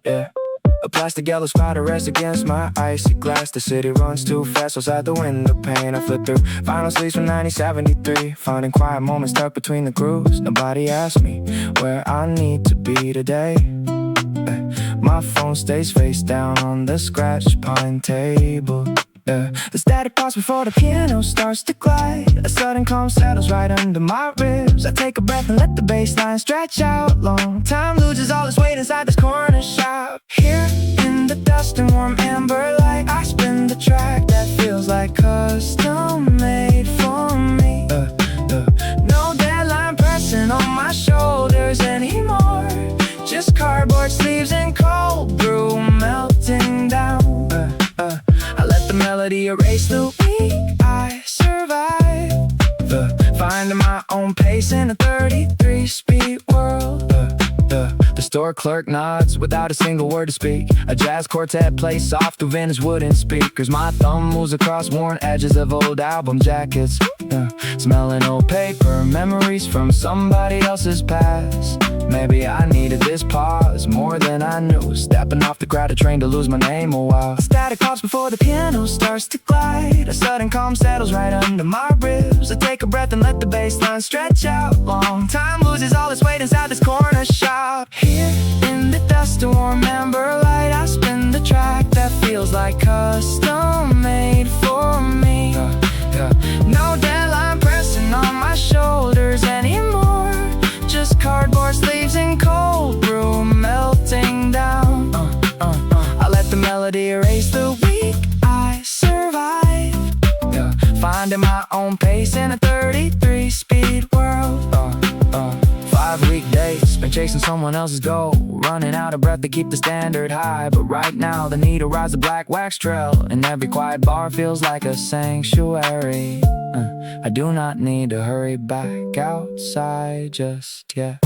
yeah. A plastic yellow spider rests against my icy glass. The city runs too fast outside the window pane. I flip through vinyl sleeves from 1973, finding quiet moments tucked between the grooves. Nobody asked me where I need to be today. My phone stays face down on the scratch pine table. The static pause before the piano starts to glide. A sudden calm settles right under my ribs. I take a breath and let the bass line stretch out long. Time loses all its weight inside this corner shop. Here in the dust and warm amber light, I spin the track that feels like custom made for me. No deadline pressing on my shoulders anymore. Just cardboard sleeves and cold brew melting down. I let the melody erase the week I survive. Finding my own pace in a 33-speed world. The store clerk nods without a single word to speak. A jazz quartet plays soft through vintage wooden speakers. My thumb moves across worn edges of old album jackets. Smelling old paper, memories from somebody else's past. Maybe I needed this pause more than I knew. Stepping off the crowded train to lose my name a while. Static pops before the piano starts to glide. A sudden calm settles right under my ribs. I take a breath and let the bass line stretch out long. Time loses all its weight inside this corner shop. Here in the dust and warm amber light, I spin the track that feels like custom made for me. No deadline pressing on my shoulders anymore. Just cardboard sleeves and cold brew melting down. I let the melody erase the week I survive. Finding my own pace in a 33-speed world. 5 weekdays been chasing someone else's goal, running out of breath to keep the standard high. But right now the needle rides the black wax trail, and every quiet bar feels like a sanctuary. I do not need to hurry back outside just yet.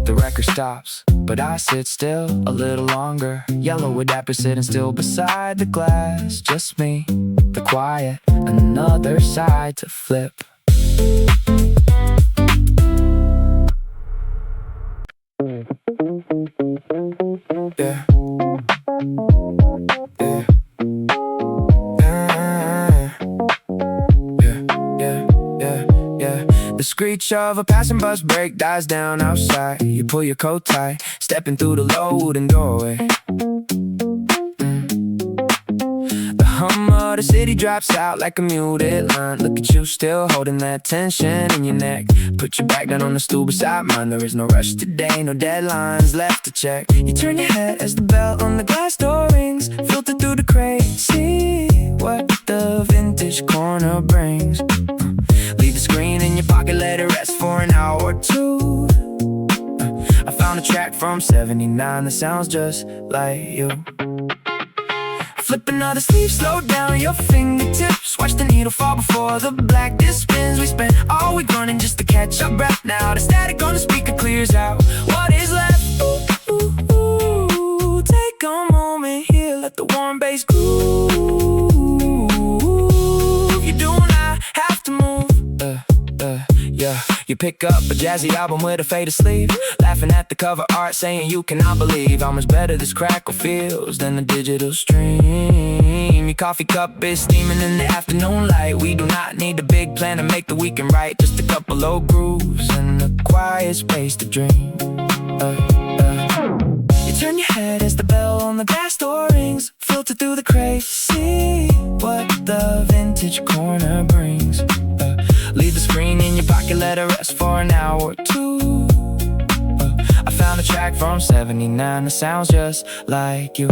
The record stops, but I sit still a little longer. Yellow with dapper sitting still beside the glass. Just me, the quiet, another side to flip. Yeah. The screech of a passing bus brake dies down outside. You pull your coat tight, stepping through the loading doorway. The hum of the city drops out like a muted line. Look at you still holding that tension in your neck. Put your back down on the stool beside mine. There is no rush today, no deadlines left to check. You turn your head as the bell on the glass door rings. Filter through the crate, see what the vintage corner brings. Leave the screen in your pocket, let it rest for an hour or two. I found a track from '79 that sounds just like you. Flip another sleeve, slow down your fingertips. Watch the needle fall before the black disc spins. We spent all week running just to catch our breath. Now the static on the speaker clears out what is left. Ooh, ooh, ooh. Take a moment here, let the warm bass groove. You do not have to move. Yeah. You pick up a jazzy album with a faded sleeve, laughing at the cover art, saying you cannot believe how much better this crackle feels than the digital stream. Your coffee cup is steaming in the afternoon light. We do not need a big plan to make the weekend right. Just a couple low grooves and a quiet space to dream. You turn your head as the bell on the glass door rings. Filter through the crate, see what the vintage corner brings. Leave the screen in your pocket, let it rest for an hour or two. I found a track from '79 that sounds just like you.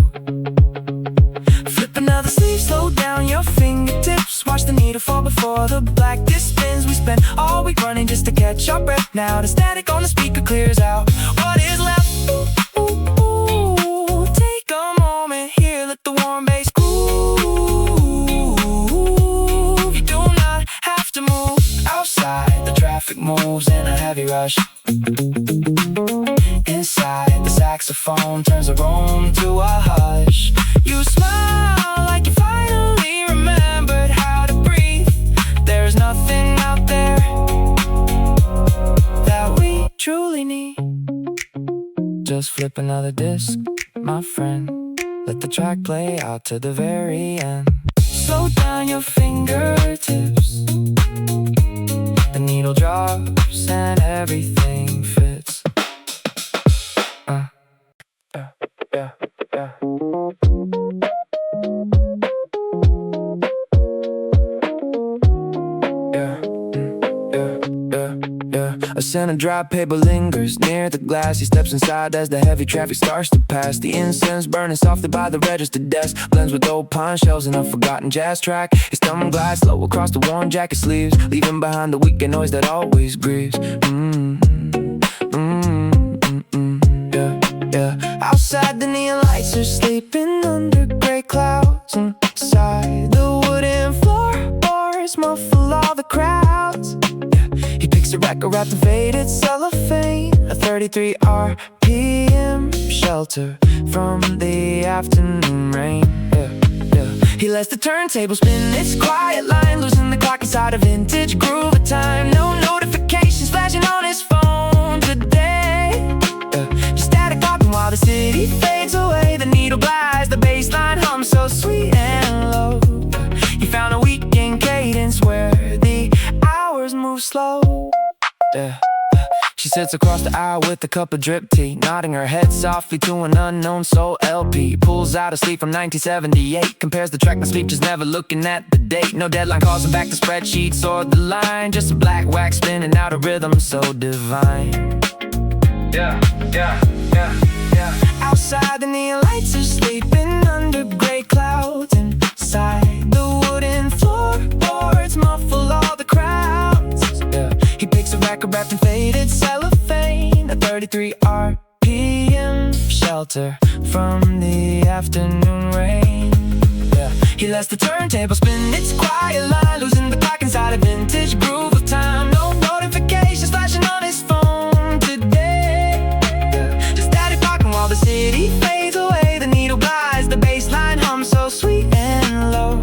Flip another sleeve, slow down your fingertips. Watch the needle fall before the black disc spins. We spent all week running just to catch our breath. Now the static on the speaker clears out what is left. Ooh, ooh, ooh. Take a moment here, let the warm bass groove. You do not have to move. Outside, the traffic moves in a heavy rush. Inside, the saxophone turns the room to a hush. You smile like you finally remembered how to breathe. There's nothing just flip another disc, my friend. Let the track play out to the very end. Slow down your fingertips. The needle drops and everything fits. Yeah. A scent of dry paper lingers near the glass. He steps inside as the heavy traffic starts to pass. The incense burning softly by the register desk blends with old pawn shelves and a forgotten jazz track. His thumb glides slow across the worn jacket sleeves, leaving behind the weekend noise that always grieves. Yeah. Outside the neon lights are sleeping under gray clouds. Inside the wooden floorboards muffle all the crowds. He picks a record wrapped in faded cellophane, a 33 RPM shelter from the afternoon rain. He lets the turntable spin its quiet line, losing the clock inside a vintage groove of time. No notifications flashing on his phone today. Just static popping while the city fades away. The needle glides, the bass line hums so sweet and low. He found a weekend cadence where the hours move slow. She sits across the aisle with a cup of drip tea, nodding her head softly to an unknown soul LP. Pulls out a sleeve from 1978, compares the track to sleep, just never looking at the date. No deadline calls him back to spreadsheets or the line, just a black wax spinning out a rhythm so divine. Yeah. Outside the neon lights are sleeping under gray clouds. Inside the wooden floorboards muffle all the crowds. He picks a record wrapped in faded cellophane, a 33 RPM shelter from the afternoon rain. He lets the turntable spin its quiet line, losing the clock inside a vintage groove of time. No notifications flashing on his phone today. Just static talking while the city fades away. The needle glides, the bass line hums so sweet and low.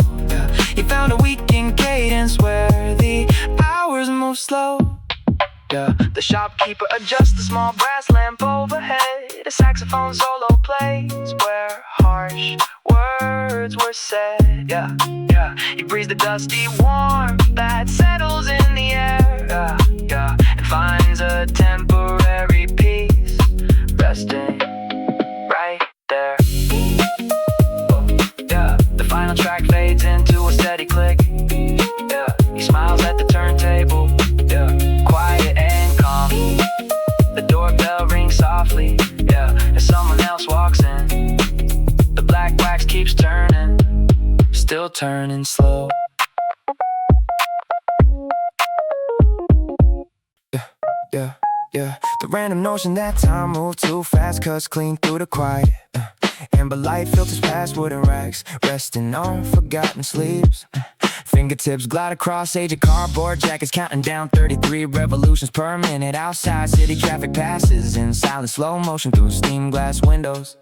He found a weekend cadence where the hours move slow. The shopkeeper adjusts the small brass lamp overhead. A saxophone solo plays where harsh words were said. He breathes the dusty warmth that settles in the air. And finds a temporary peace resting right there. The final track fades into a steady click. He smiles at the turntable. Quiet and calm. The doorbell rings softly, as someone else walks in. The black wax keeps turning, still turning slow. The random notion that time moved too fast cuts clean through the quiet. Amber light filters past wooden racks, resting on forgotten sleeves. Fingertips glide across aged cardboard jackets, counting down 33 revolutions per minute. Outside, city traffic passes in silent slow motion through steam glass windows.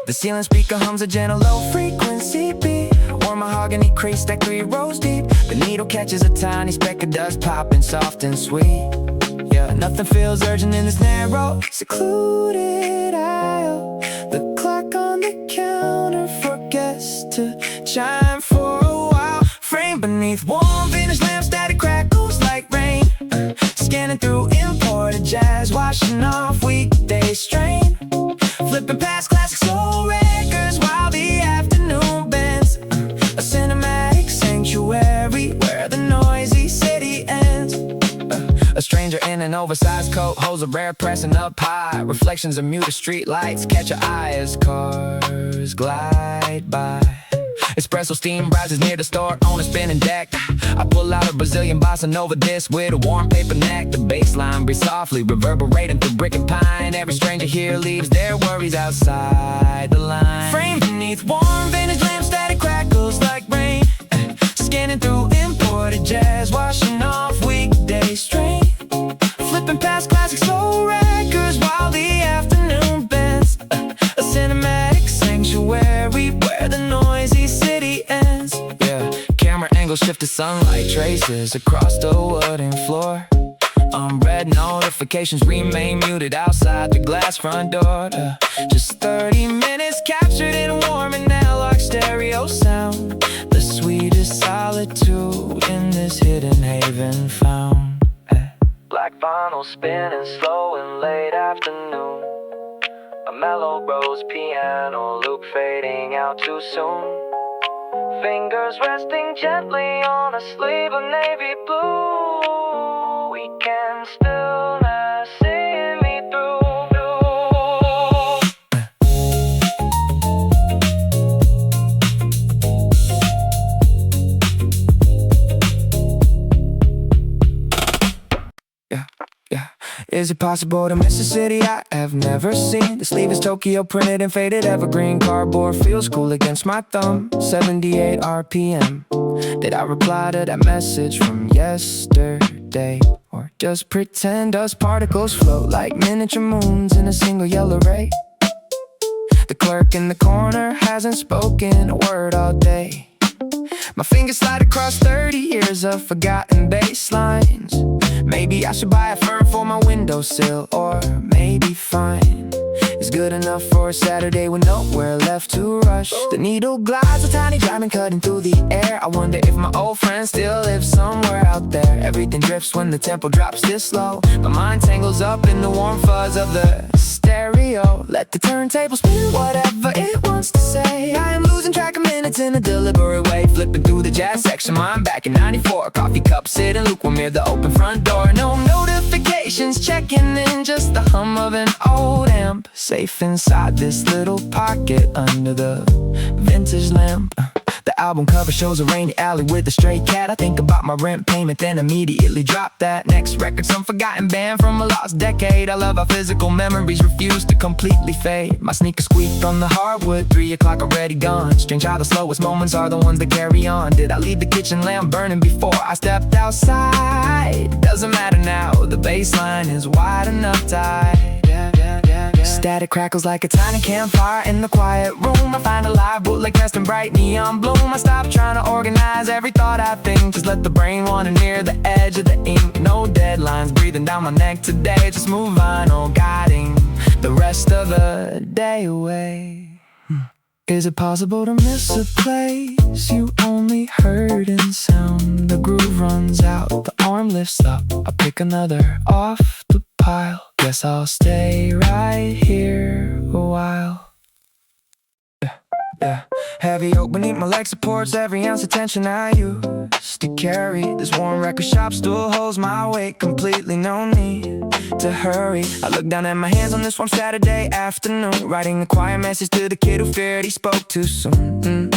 The ceiling speaker hums a gentle low-frequency beat. Warm mahogany crease stacked 3 rows deep. The needle catches a tiny speck of dust, popping soft and sweet. Nothing feels urgent in this narrow, secluded aisle. The clock on the counter forgets to chime for a while. Framed beneath warm vintage lamp, static crackles like rain. Scanning through imported jazz, washing off weekday strain. Flipping past classic soul records while the afternoon bends. A cinematic sanctuary where the noisy city ends. A stranger in an oversized coat holds a rare pressing up high. Reflections of muted street lights catch your eye as cars glide by. Espresso steam rises near the store on a spinning deck. I pull out a Brazilian bossa nova disc with a warm paper neck. The bass line breathes softly, reverberating through brick and pine. Every stranger here leaves their worries outside the line. Framed beneath warm vintage lamp, static crackles like rain. Scanning through imported jazz, washing off weekday strain. Flipping past classic soul records while the afternoon bends. A cinematic sanctuary where the noisy city ends. Camera angles shift to sunlight traces across the wooden floor. Unread notifications remain muted outside the glass front door. Just 30 minutes captured in warm and analog stereo sound. The sweetest solitude in this hidden haven found. Black vinyl spinning slow in late afternoon. A mellow rose piano loop fading out too soon. Fingers resting gently on a sleeve of navy blue. Weekend stillness seeing me through. Yeah. Is it possible to miss a city I have never seen? The sleeve is Tokyo printed and faded evergreen. Cardboard feels cool against my thumb. 78 RPM. Did I reply to that message from yesterday? Or just pretend us particles float like miniature moons in a single yellow ray? The clerk in the corner hasn't spoken a word all day. My fingers slide across 30 years of forgotten bass lines. Maybe I should buy a fern for my windowsill, or maybe fine is good enough for a Saturday with nowhere left to rush. The needle glides, a tiny diamond cutting through the air. I wonder if my old friend still lives somewhere out there. Everything drifts when the tempo drops this slow. My mind tangles up in the warm fuzz of the stereo. Let the turntable spin whatever it wants to say. I am losing track of minutes in a deliberate way. Flipping through the jazz section, mine back in 94. Coffee cup sitting lukewarm near the open front door. No notifications checking in, just the hum of an old amp. Safe inside this little pocket under the vintage lamp. The album cover shows a rainy alley with a stray cat. I think about my rent payment, then immediately drop that. Next record, some forgotten band from a lost decade. I love how physical memories refuse to completely fade. My sneakers squeaked on the hardwood, 3 o'clock already gone. Strange how the slowest moments are the ones that carry on. Did I leave the kitchen lamp burning before I stepped outside? Doesn't matter now, the baseline is wide enough tight. Static crackles like a tiny campfire in the quiet room. I find a live bootleg pressed in bright neon bloom. I stop trying to organize every thought I think. Just let the brain wander near the edge of the ink. No deadlines breathing down my neck today. Just move vinyl guiding the rest of the day away. Is it possible to miss a place you only heard in sound? The groove runs out, the arm lifts up. I pick another off the pile. Guess I'll stay right here a while. Yeah. Heavy oak beneath my leg supports every ounce of tension I used to carry. This worn record shop stool holds my weight completely, no need to hurry. I look down at my hands on this warm Saturday afternoon, writing a quiet message to the kid who feared he spoke too soon.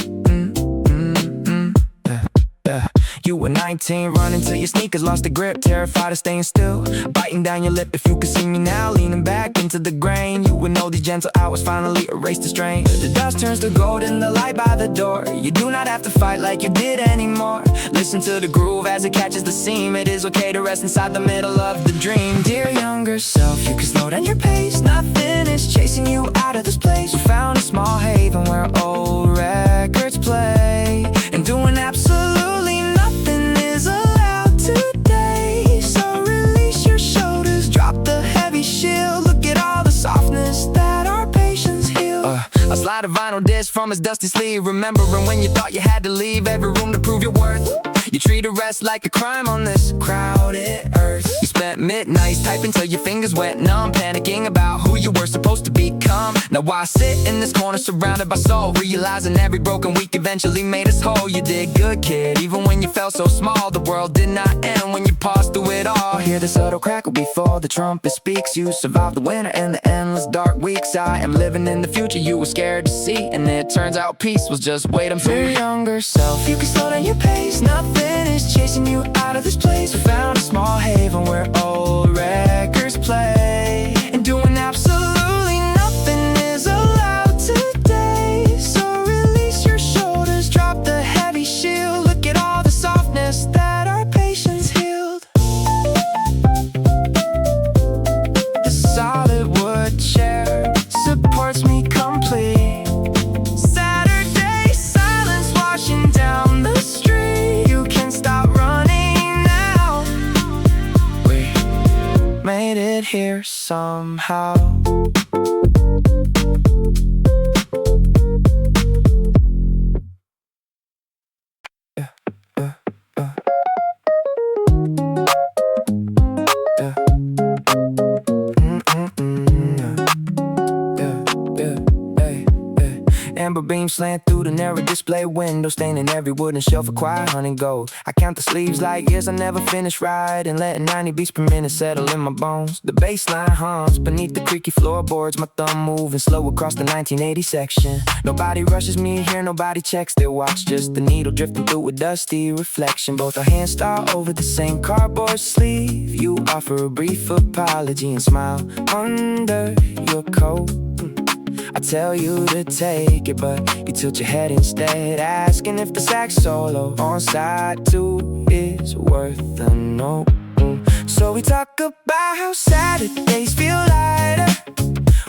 You were 19, running till your sneakers lost the grip, terrified of staying still, biting down your lip. If you could see me now, leaning back into the grain, you would know these gentle hours finally erase the strain. The dust turns to gold in the light by the door. You do not have to fight like you did anymore. Listen to the groove as it catches the seam. It is okay to rest inside the middle of the dream. Dear younger self, you can slow down your pace. Nothing is chasing you out of this place. You found a small haven where old records play, and doing absolutely nothing is allowed today. So release your shoulders, drop the heavy shield. Look at all the softness that our patience healed. I slide a vinyl disc from his dusty sleeve, remembering when you thought you had to leave every room to prove your worth. You treat arrest like a crime on this crowded earth. You spent midnights typing till your fingers wet numb, panicking about who you were supposed to become. Now I sit in this corner surrounded by soul, realizing every broken week eventually made us whole. You did good, kid, even when you felt so small. The world did not end when you paused through it all. Hear the subtle crackle before the trumpet speaks. You survived the winter and the endless dark weeks. I am living in the future you were scared to see, and it turns out peace was just waiting for your younger self. You can slow down your pace, nothing is chasing you out of this place. We found a small haven where old records play, and doing absolutely nothing is allowed today. So release your shoulders, drop the heavy shield. Look at all the softness that our patience healed. The solid wood chair supports me complete. Saturday silence washing down the street. You can stop running now. Wait, made it here somehow. Amber beams slant through the narrow display window, staining every wooden shelf of quiet honey gold. I count the sleeves like years I never finished riding, letting 90 beats per minute settle in my bones. The bass line hums beneath the creaky floorboards, my thumb moving slow across the 1980 section. Nobody rushes me here, nobody checks their watch, just the needle drifting through a dusty reflection. Both our hands start over the same cardboard sleeve. You offer a brief apology and smile under your coat. I tell you to take it, but you tilt your head instead, asking if the sax solo on side 2 is worth a note. So we talk about how Saturdays feel lighter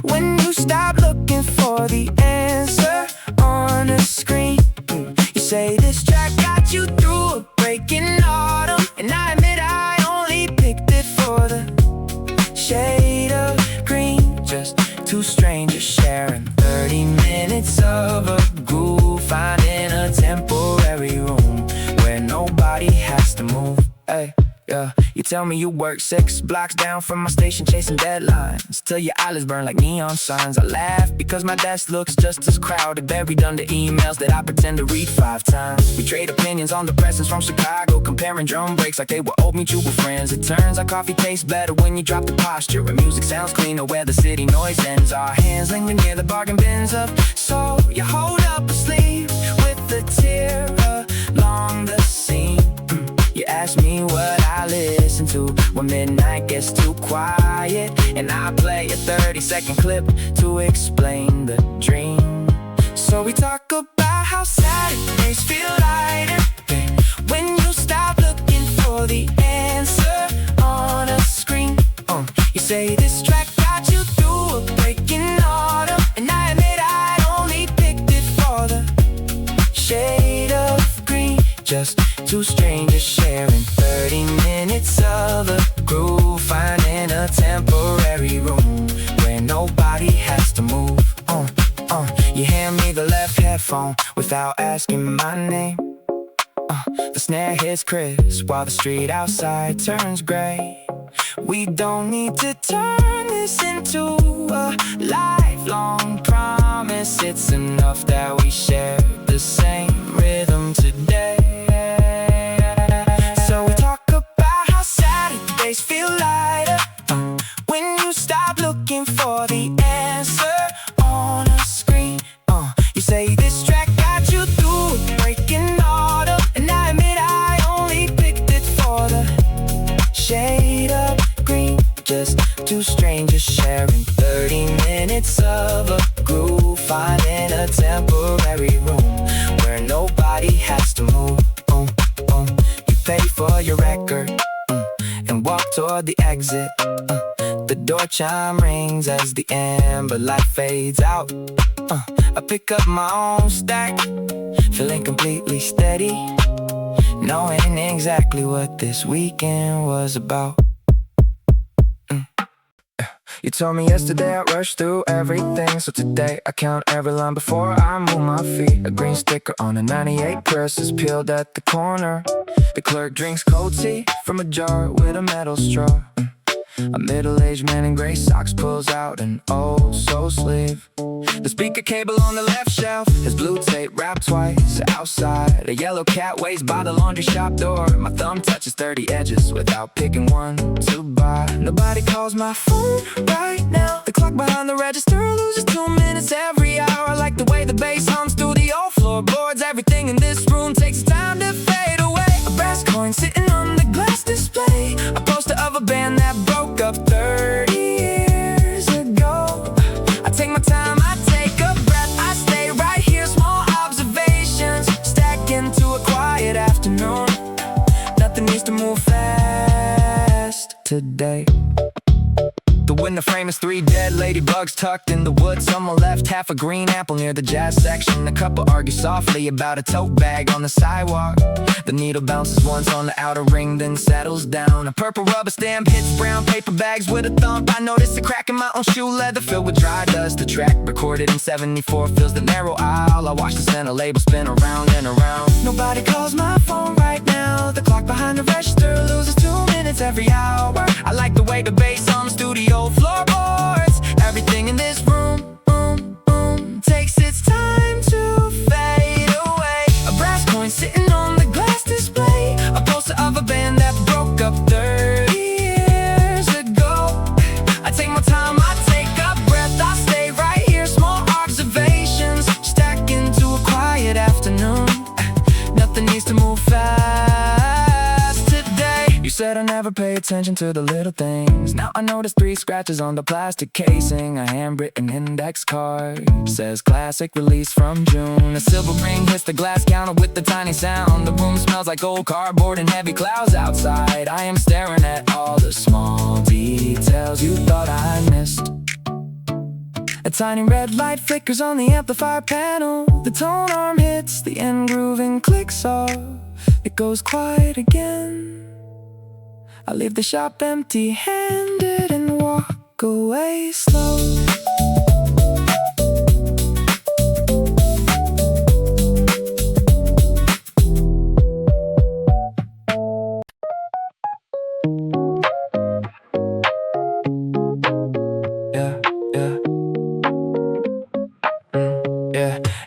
when you stop looking for the answer on a screen. You say this track got you through a breaking autumn, and I admit I only picked it for the shade of green. Just two strangers sharing 30 minutes of a groove, finding a temporary room where nobody has to move. Hey, yeah. You tell me you work 6 blocks down from my station, chasing deadlines till your eyelids burn like neon signs. I laugh because my desk looks just as crowded, buried under emails that I pretend to read 5 times. We trade opinions on the presents from Chicago, comparing drum breaks like they were old mutual friends. It turns out coffee tastes better when you drop the posture, where music sounds cleaner, where the city noise ends. Our hands linger near the bargain bins up, so you hold up a sleeve with a tear along the seam. You ask me what I listen to when midnight gets too quiet, and I play a 30-second clip to explain the dream. So we talk about how Saturdays feel lighter when you stop looking for the answer on a screen. You say this track got you through a breaking autumn, and I admit I only picked it for the shade of green. Just two strangers sharing 30 minutes of a groove, finding a temporary room where nobody has to move. You hand me the left headphone without asking my name. The snare hits crisp while the street outside turns gray. We don't need to turn this into a lifelong promise. It's enough that we share the same rhythm today. So we talk about how Saturdays feel lighter when you stop looking for the answer on a screen. You say this track got you through a breaking autumn, and I admit I only picked it for the shade of green. Just two strangers sharing 30 minutes of a groove, finding a temporary room where nobody has to move. You pay for your record and walk toward the exit. The door chime rings as the amber light fades out. I pick up my own stack, feeling completely steady, knowing exactly what this weekend was about. You told me yesterday I rushed through everything, so today I count every line before I move my feet. A green sticker on a 98 press is peeled at the corner. The clerk drinks cold tea from a jar with a metal straw. A middle-aged man in gray socks pulls out an oh-so sleeve. The speaker cable on the left shelf has blue tape wrapped twice. Outside, a yellow cat waits by the laundry shop door. My thumb touches 30 edges without picking one to buy. Nobody calls my phone right now. The clock behind the register loses 2 minutes every hour. I like the way the bass hums through the old floorboards. Everything in this room takes time to fade away. A brass coin sitting on the glass display. A poster of a band that broke up 30 years ago. I take my time, I take a breath, I stay right here. Small observations stack into a quiet afternoon. Nothing needs to move fast today. The The window frame is 3 dead ladybugs tucked in the woods. Someone left half a green apple near the jazz section. A couple argue softly about a tote bag on the sidewalk. The needle bounces once on the outer ring, then settles down. A purple rubber stamp hits brown paper bags with a thump. I notice a crack in my own shoe leather filled with dry dust. The track recorded in 74 fills the narrow aisle. I watch the center label spin around and around. Nobody calls my phone right now. The clock behind the register loses 2 minutes every hour. I like the way the bass on the studio floorboards. Everything in this room, takes its time to fade away. A brass coin sitting on the glass display. A poster of a band that broke up 30 years ago. I take my time, I take a breath, I stay right here. Small observations stack into a quiet afternoon. Nothing needs to move fast today. You said I never pay attention to the little things. Now I notice 3 scratches on the plastic casing. A handwritten index card says classic release from June. A silver ring hits the glass counter with the tiny sound. The room smells like old cardboard and heavy clouds outside. I am staring at all the small details you thought I missed. A tiny red light flickers on the amplifier panel. The tone arm hits the end groove and clicks off. It goes quiet again. I leave the shop empty-handed and walk away slow.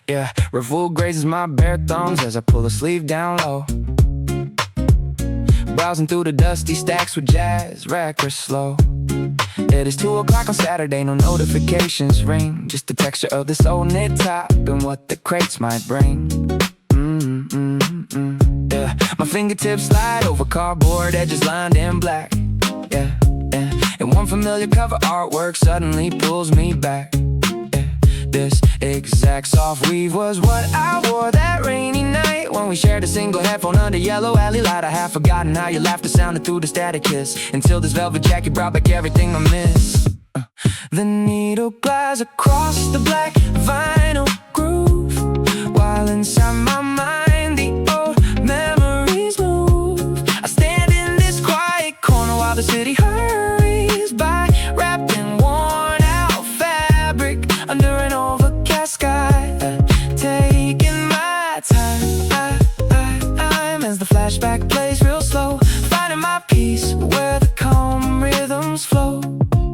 Yeah. Revolt grazes my bare thumbs as I pull the sleeve down low. Browsing through the dusty stacks with jazz records slow. It is 2 o'clock on Saturday, no notifications ring. Just the texture of this old knit top and what the crates might bring. Yeah. My fingertips slide over cardboard edges lined in black. Yeah. And one familiar cover artwork suddenly pulls me back. This exact soft weave was what I wore that rainy night when we shared a single headphone under yellow alley light. I have forgotten how your laughter sounded through the static kiss, until this velvet jacket brought back everything I miss. The needle glides across the black vinyl groove, while inside my mind the old memories move. I stand in this quiet corner while the city hurries by, wrapped in worn out fabric under an overcast sky. Taking my time as the flashback plays real slow, finding my peace where the calm rhythms flow.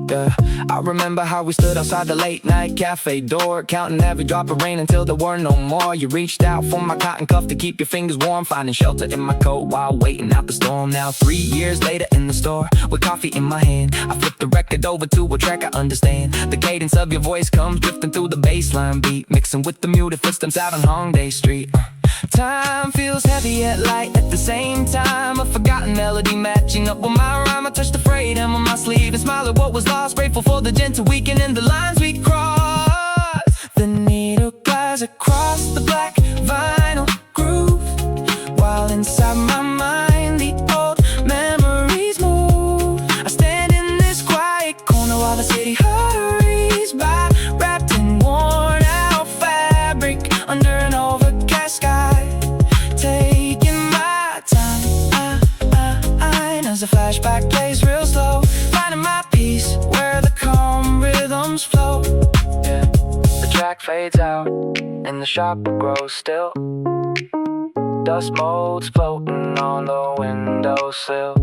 Yeah. I remember how we stood outside the late night cafe door, counting every drop of rain until there were no more. You reached out for my cotton cuff to keep your fingers warm, finding shelter in my coat while waiting out the storm. Now 3 years later in the store, with coffee in my hand, I flip the record over to a track I understand. The cadence of your voice comes drifting through the bassline beat, mixing with the muted footsteps out on Hongdae Street. Time feels heavy yet light at the same time. A forgotten melody matching up with my rhyme. I touch the frayed hem on my sleeve and smile at what was lost, grateful for the gentle weekend and the lines we crossed. The needle glides across the black vinyl groove, while inside my mind the old memories move. I stand in this quiet corner while the city hurries by, wrapped in worn out fabric under an overcast sky. Taking my time as the flashback plays real slow, finding my peace where the calm rhythms flow. Yeah. The track fades out and the shop grows still. Dust motes floating on the windowsill.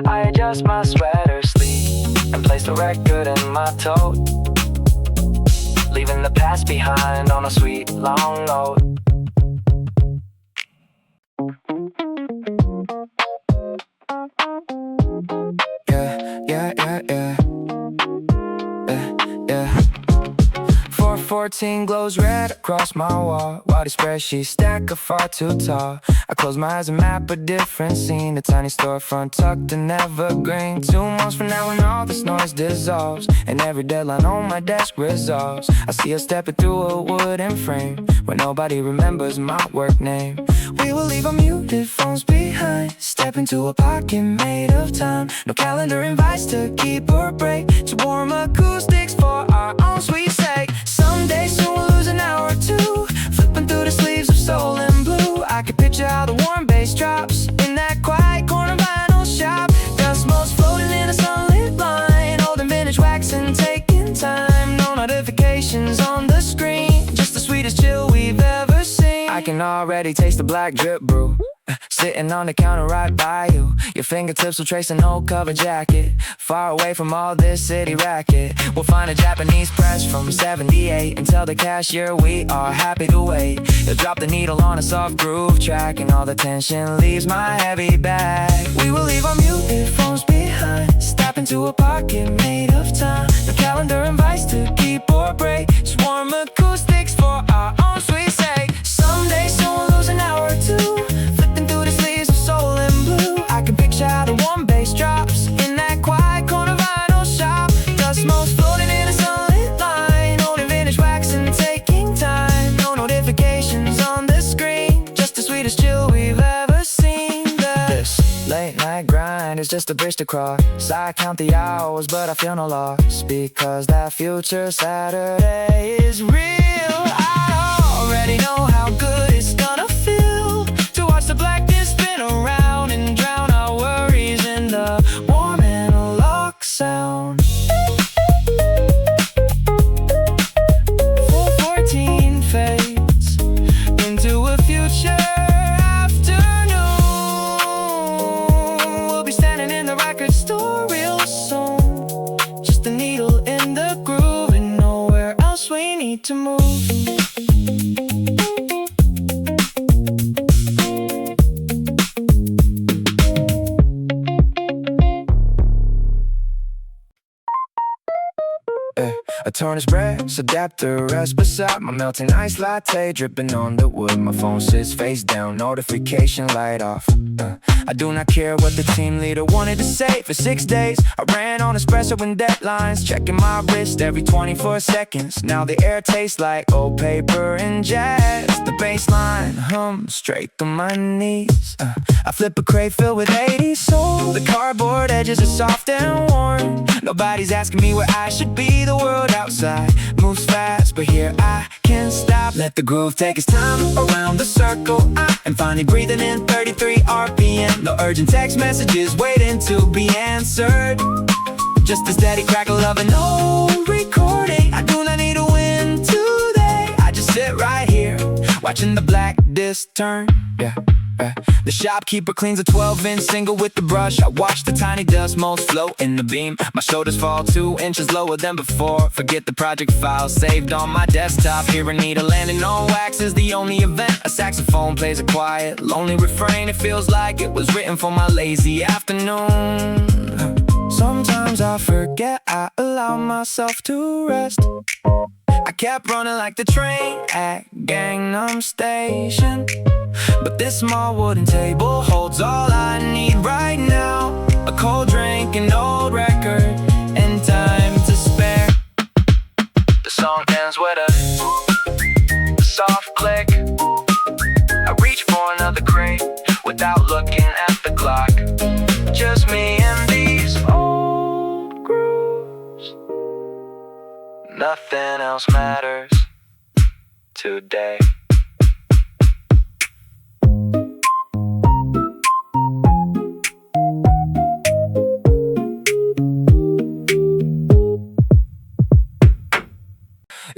I adjust my sweater sleeve and place the record in my tote, leaving the past behind on a sweet long note. Yeah. 4 14 glows red across my wall, while the spreadsheets stack are far too tall. I close my eyes and map a different scene, a tiny storefront tucked in evergreen. 2 months from now when all this noise dissolves, and every deadline on my desk resolves, I see us stepping through a wooden frame, where nobody remembers my work name. We will leave our muted phones behind, step into a pocket made of time. No calendar invites to keep or break, to warm acoustics for our own sweet sake. Someday soon we'll lose an hour or two, flipping through the sleeves of soul and blue. I can picture how the warm bass drops in that quiet corner vinyl shop. Dust motes floating in a sunlit line, holding vintage wax and taking time. No notifications on the screen, just the sweetest chill we've ever seen. I can already taste the black drip brew, sitting on the counter right by you. Your fingertips will trace an old cover jacket, far away from all this city racket. We'll find a Japanese press from 78 and tell the cashier we are happy to wait. He'll drop the needle on a soft groove track, and all the tension leaves my heavy bag. We will leave our muted phones behind, step into a pocket made of time. The calendar invites to keep or break, just warm acoustics for our own sweet sake. Someday soon we'll lose an hour or two, I can picture how the warm bass drops in that quiet corner vinyl shop. Dust motes floating in a sunlit line, holding vintage wax and taking time. No notifications on the screen, just the sweetest chill we've ever seen. This late night grind is just a bridge to cross. I count the hours but I feel no loss, because that future Saturday is real. I already know how good it's gonna feel to watch the blackness spin around and drown our worries in the warm analog sound. 414 fades into a future afternoon. We'll be standing in the record store real soon, just a needle in the groove and nowhere else we need to move. A tarnished brass adapter rests beside my melting ice latte, dripping on the wood. My phone sits face down, notification light off. I do not care what the team leader wanted to say. For 6 days I ran on espresso and deadlines, checking my wrist every 24 seconds. Now the air tastes like old paper and jazz. The bass line hums straight through my knees. I flip a crate filled with 80s soul. The cardboard edges are soft and worn. Nobody's asking me where I should be. The world outside moves fast, but here I can't stop. Let the groove take its time around the circle. I am finally breathing in 33 RPM. No urgent text messages waiting to be answered, just a steady crackle of an old recording. I do not need a win today, I just sit right here watching the black disc turn. The shopkeeper cleans a 12-inch single with the brush. I watch the tiny dust motes float in the beam. My shoulders fall 2 inches lower than before. Forget the project file saved on my desktop. Here Anita landing on wax is the only event. A saxophone plays a quiet, lonely refrain. It feels like it was written for my lazy afternoon. Sometimes I forget I allow myself to rest. I kept running like the train at Gangnam Station, but this small wooden table holds all I need right now. A cold drink, an old record, and time to spare. The song ends with a soft click. I reach for another crate without looking at the clock. Just me and these old grooves. Nothing else matters today.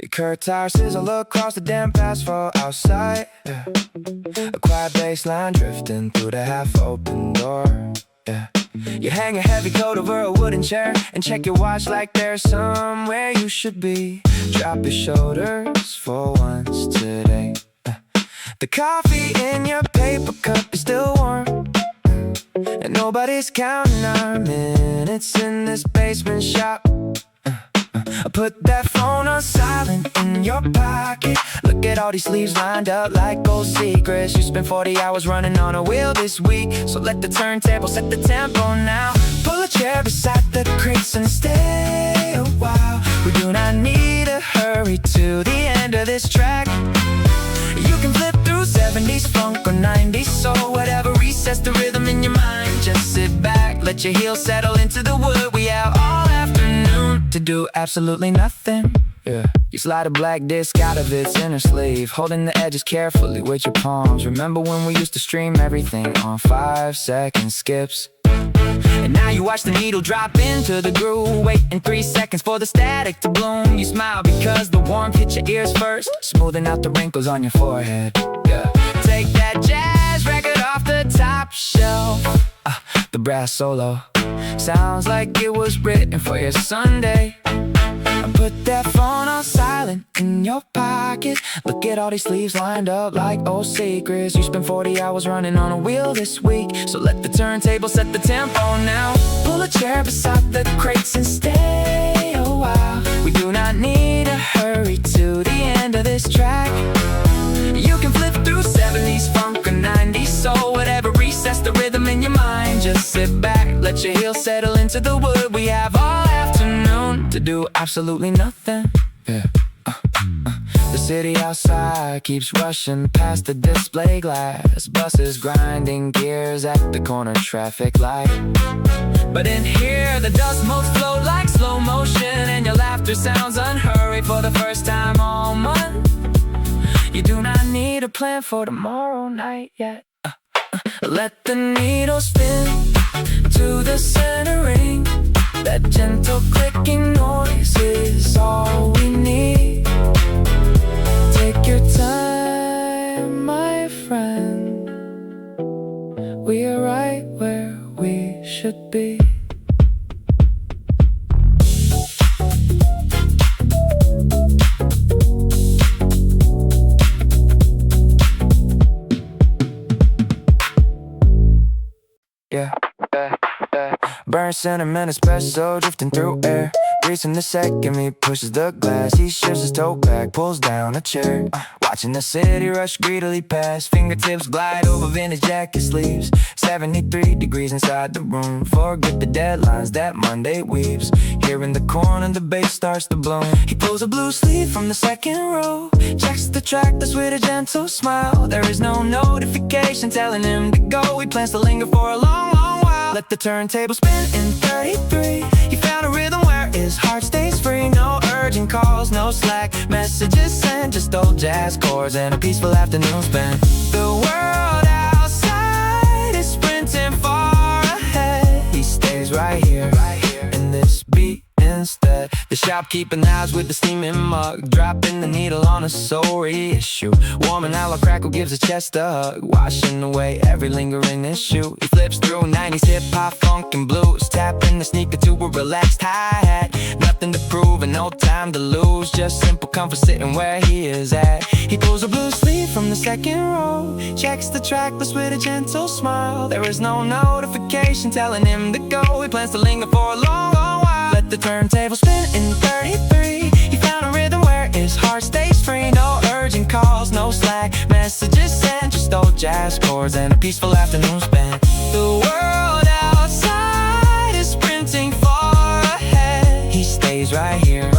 Your curved tire sizzle across the damp asphalt outside. A quiet bass line drifting through the half-open door. You hang a heavy coat over a wooden chair and check your watch like there's somewhere you should be. Drop your shoulders for once today. The coffee in your paper cup is still warm, and nobody's counting our minutes in this basement shop. Put that phone on silent in your pocket. Look at all these sleeves lined up like gold secrets. You spent 40 hours running on a wheel this week, so let the turntable set the tempo now. Pull a chair beside the crates and stay a while. We do not need to hurry to the end of this track. You can flip through 70s funk or 90s soul, whatever resets the rhythm in your mind. Just sit back, let your heels settle into the wood. We have all afternoon to do absolutely nothing. Yeah. You slide a black disc out of its inner sleeve, holding the edges carefully with your palms. Remember when we used to stream everything on 5-second skips? And now you watch the needle drop into the groove, waiting 3 seconds for the static to bloom. You smile because the warmth hits your ears first, smoothing out the wrinkles on your forehead. Yeah. Take that jazz record off the top shelf. The brass solo sounds like it was written for your Sunday. Put that phone on silent in your pocket. Look at all these sleeves lined up like old secrets. You spent 40 hours running on a wheel this week, so let the turntable set the tempo now. Pull a chair beside the crates and stay a while. We do not need to hurry to the end of this track. You can flip through 70s funk or 90s soul, whatever resets the rhythm in your mind. Just sit back, let your heels settle into the wood. We have all afternoon to do absolutely nothing. Yeah. The city outside keeps rushing past the display glass. Buses grinding gears at the corner traffic light. But in here the dust motes float like slow motion, and your laughter sounds unhurried for the first time all month. You do not need a plan for tomorrow night yet. Let the needle spin to the center ring. That gentle clicking noise is all we need. Take your time, my friend. We are right where we should be. Yeah. Burn cinnamon espresso drifting through air. Greasing the second me pushes the glass. He shifts his toe back, pulls down a chair. Watching the city rush greedily past. Fingertips glide over vintage jacket sleeves. 73 degrees inside the room. Forget the deadlines that Monday weaves. Here in the corner the bass starts to bloom. He pulls a blue sleeve from the second row. Checks the track list with a gentle smile. There is no notification telling him to go. He plans to linger for a long, long while. Let the turntable spin in 33. He found a rhythm where his heart stays free. No urgent calls, no Slack messages sent. Just old jazz chords and a peaceful afternoon spent. The world outside is sprinting far ahead. He stays right here in this beat instead. The shopkeeper nods with the steaming mug, dropping the needle on a soul reissue. Warming out while Crackle gives a chest a hug, washing away every lingering issue. He flips through 90s hip-hop, funk and blues, tapping the sneaker to a relaxed hi-hat. Nothing to prove and no time to lose, just simple comfort sitting where he is at. He pulls a blue sleeve from the second row, checks the track list with a gentle smile. There is no notification telling him to go. He plans to linger for a long, long while. Let the turntable spin in 33. He found a rhythm where his heart stays free. No urgent calls, no Slack messages sent. Just old jazz chords and a peaceful afternoon spent. The world outside is sprinting far ahead. He stays right here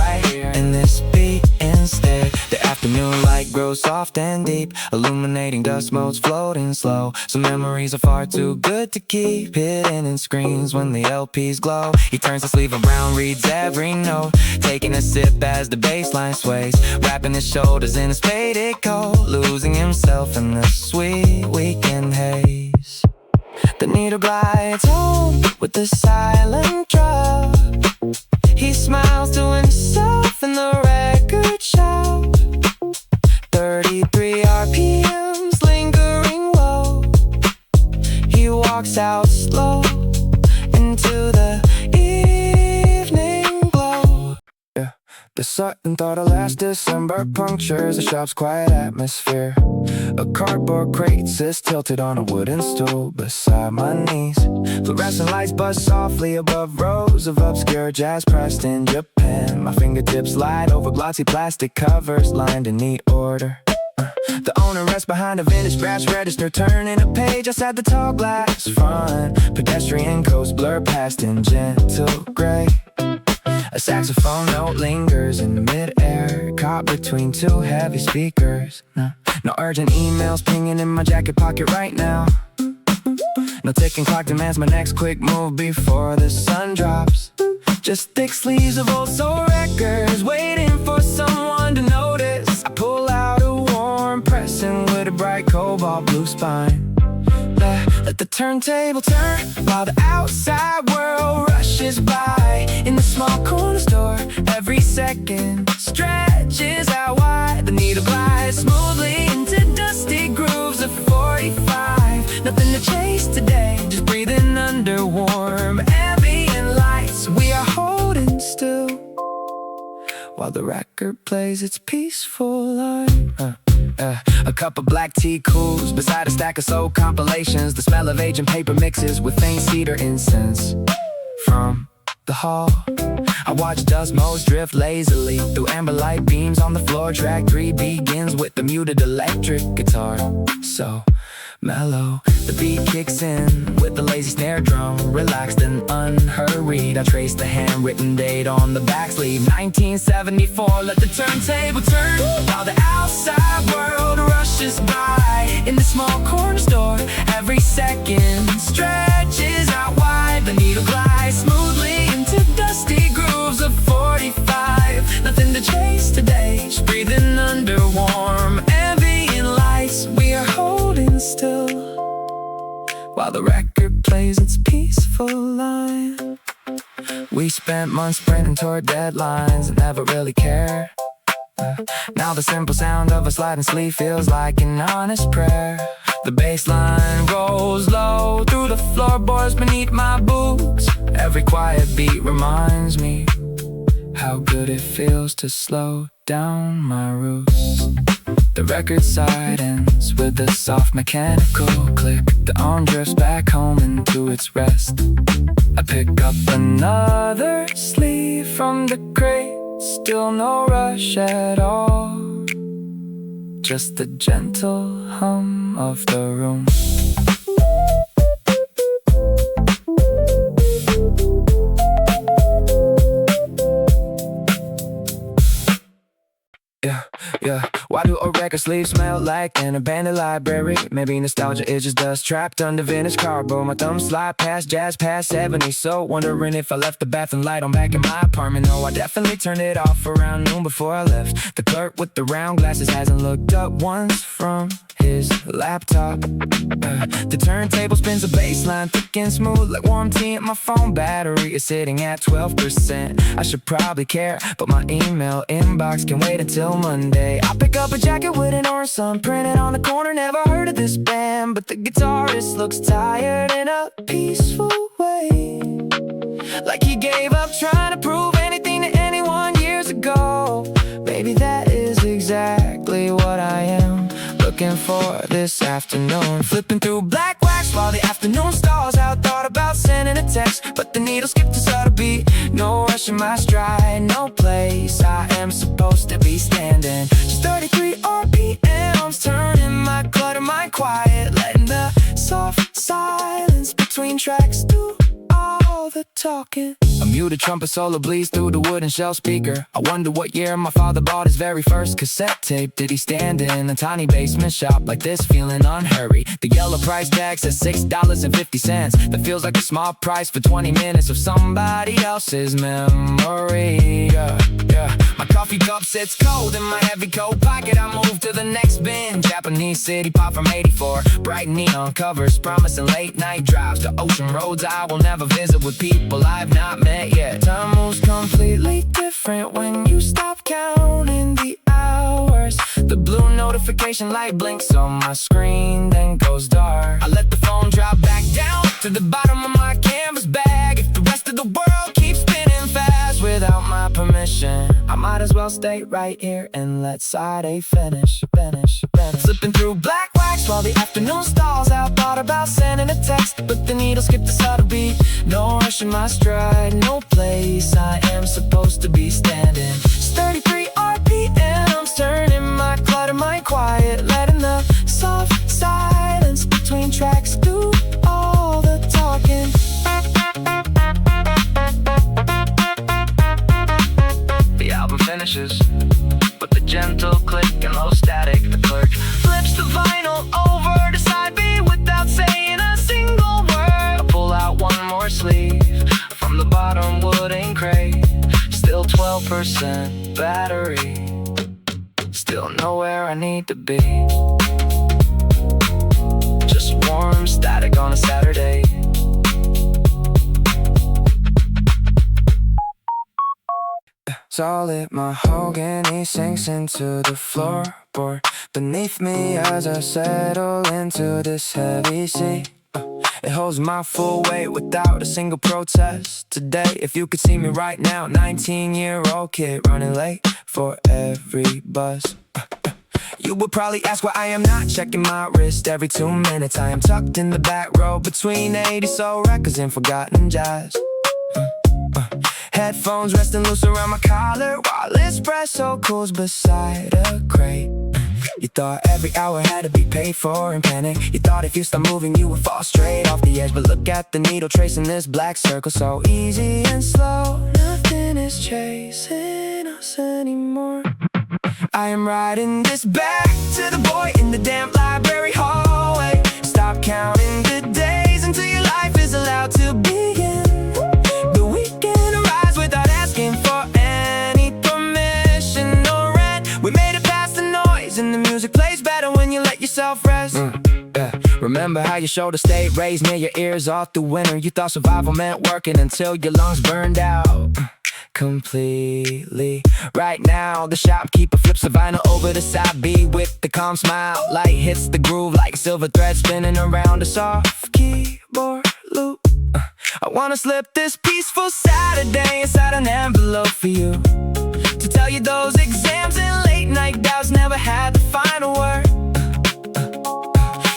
in this beat instead. The afternoon light grows soft and deep, illuminating dust motes floating slow. Some memories are far too good to keep hidden in screens when the LPs glow. He turns the sleeve around, reads every note, taking a sip as the bass line sways, wrapping his shoulders in his faded coat, losing himself in the sweet weekend haze. The needle glides home with the silent drop. He smiles to himself in the record shop. 33 RPMs lingering low. He walks out slow into the evening glow. Yeah. The sudden thought of last December punctures the shop's quiet atmosphere. A cardboard crate sits tilted on a wooden stool beside my knees. Fluorescent lights buzz softly above rows of obscure jazz pressed in Japan. My fingertips slide over glossy plastic covers lined in neat order. The owner rests behind a vintage brass register, turning a page outside the tall glass front. Pedestrian coats blur past in gentle gray. A saxophone note lingers in the mid-air, caught between two heavy speakers. No urgent emails pinging in my jacket pocket right now. No ticking clock demands my next quick move before the sun drops. Just thick sleeves of old soul records, waiting for someone to notice. I pull out a warm pressing with a bright cobalt blue spine. Let the turntable turn while the outside world rushes by. In the small corner store, every second stretches out wide. The needle glides smoothly into dusty grooves of 45. Nothing to chase today, just breathing under warm ambient lights. We are holding still while the record plays its peaceful line. A cup of black tea cools beside a stack of soul compilations. The smell of aging paper mixes with faint cedar incense. From the hall, I watch dust motes drift lazily through amber light beams on the floor. Track 3 begins with the muted electric guitar, so mellow. The beat kicks in with the lazy snare drum, relaxed and unhurried. I trace the handwritten date on the back sleeve, 1974. Let the turntable turn while the outside world rushes by. In the small corner store, every second stretches out wide. The needle glides smoothly into dusty grooves of 45. Nothing to chase today, just breathing under warm ambient lights. We are holding still while the record plays its peaceful line. We spent months sprinting toward deadlines and never really cared. Now the simple sound of a sliding sleeve feels like an honest prayer. The bass line rolls low through the floorboards beneath my boots. Every quiet beat reminds me how good it feels to slow down my roots. The record side ends with a soft mechanical click. The arm drifts back home into its rest. I pick up another sleeve from the crate. Still no rush at all, just the gentle hum of the room. Yeah. Why do a record sleeve smell like an abandoned library? Maybe nostalgia is just dust trapped under vintage cardboard. My thumbs slide past jazz past 70. So wondering if I left the bathroom light on back in my apartment. No, I definitely turned it off around noon before I left. The clerk with the round glasses hasn't looked up once from his laptop. The turntable spins a bass line thick and smooth like warm tea. My phone battery is sitting at 12%. I should probably care, but my email inbox can wait until Monday. I pick up a jacket with an orange sun printed on the corner. Never heard of this band, but the guitarist looks tired in a peaceful way, like he gave up trying to prove anything to anyone years ago. Baby, that is exactly what I am looking for this afternoon. Flipping through black wax while the afternoon stalls out. Thought about sending a text, but the needle skipped a subtle beat. No rush in my stride, no place I am supposed to be standing. Just 33 RPMs, turning my clutter mind quiet, letting the soft silence between tracks do all the talking. A muted trumpet solo bleeds through the wooden shelf speaker. I wonder what year my father bought his very first cassette tape. Did he stand in a tiny basement shop like this, feeling unhurried? The yellow price tag says $6.50. That feels like a small price for 20 minutes of somebody else's memory. Yeah. My coffee cup sits cold in my heavy coat pocket. I move to the next bin. Japanese city pop from '84. Bright neon covers promising late night drives to ocean roads I will never visit with people I've not met yet. Time moves completely different when you stop counting the hours. The blue notification light blinks on my screen, then goes dark. I let the phone drop back down to the bottom of my canvas bag. If the rest of the world keeps spinning fast without my permission, I might as well stay right here and let side A finish. Flipping through black wax while the afternoon stalls out. Thought about sending a text, but the needle skipped the subtle beat. No rush in my stride, no place I am supposed to be standing. It's 33 RPMs, turning my clutter mind quiet, letting the soft silence between tracks do all the talking. The album finishes, but the gentle click and low static. The clerk flips the vinyl over to side B without saying a single word. I pull out one more sleeve from the bottom wooden crate. Still 12% battery, still nowhere I need to be. Just warm static on a Saturday. Solid mahogany sinks into the floorboard beneath me as I settle into this heavy seat. It holds my full weight without a single protest. Today, if you could see me right now, 19-year-old kid running late for every bus. You would probably ask why I am not checking my wrist every 2 minutes. I am tucked in the back row between 80 soul records and forgotten jazz. Headphones resting loose around my collar while espresso cools beside a crate. You thought every hour had to be paid for in panic. You thought if you stop moving you would fall straight off the edge. But look at the needle tracing this black circle, so easy and slow. Nothing is chasing us anymore. I am riding this back to the boy in the damn library hallway. Stop counting the days until your life is allowed to begin. The weekend arrives without asking for any permission or rent. We made it past the noise and the music plays better when you let yourself rest. Remember how your shoulders stayed raised near your ears all through winter. You thought survival meant working until your lungs burned out completely. Right now the shopkeeper flips the vinyl over to side B with the calm smile. Light hits the groove like a silver thread spinning around a soft keyboard loop. I wanna slip this peaceful Saturday inside an envelope for you, to tell you those exams and late night doubts never had the final word.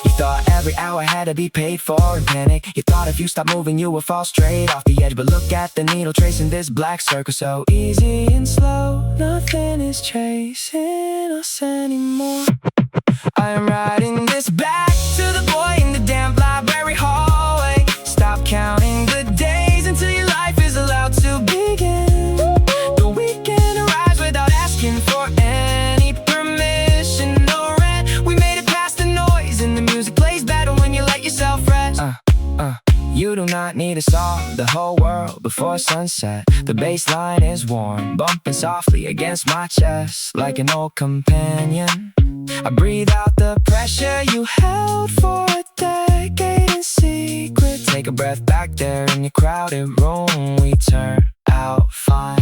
You thought every hour had to be paid for in panic. You thought if you stopped moving you would fall straight off the edge. But look at the needle tracing this black circle, so easy and slow. Nothing is chasing us anymore. I am riding this back to the boy in the damn library hallway. Stop counting the days until your life is allowed to begin. The weekend arrives without asking for any permission or rent. We made it past the noise and the music plays better when you let yourself rest. You do not need to solve the whole world before sunset. The bass line is warm, bumping softly against my chest like an old companion. I breathe out the pressure you held for a decade in secret. Take a breath back there in your crowded room. We turn out fine.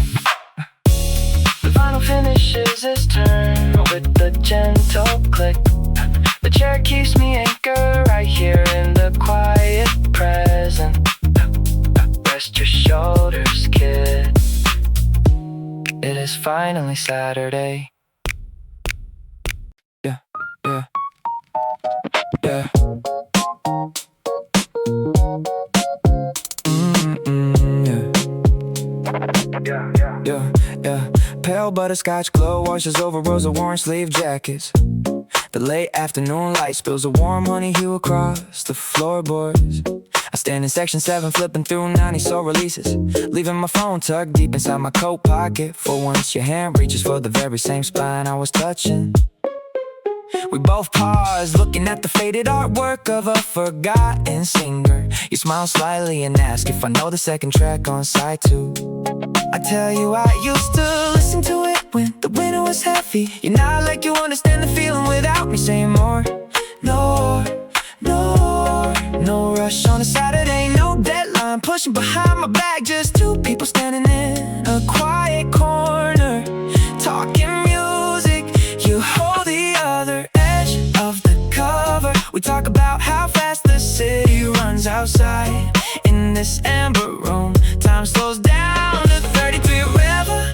The vinyl finishes its turn with the gentle click. The chair keeps me anchored right here in the quiet present. Rest your shoulders, kid. It is finally Saturday. Yeah. Yeah. Pale butterscotch glow washes over rows of worn sleeve jackets. The late afternoon light spills a warm honey hue across the floorboards. I stand in section 7 flipping through 90 soul releases, leaving my phone tucked deep inside my coat pocket. For once your hand reaches for the very same spine I was touching. We both pause, looking at the faded artwork of a forgotten singer. You smile slightly and ask if I know the second track on side 2. I tell you I used to listen to it when the winter was heavy. You're not like you understand the feeling without me saying more. No rush on a Saturday, no deadline pushing behind my back. Just two people standing in a quiet corner, talking music. You hold the other edge of the cover. We talk about how fast the city runs outside. In this amber room, time slows down to 33 wherever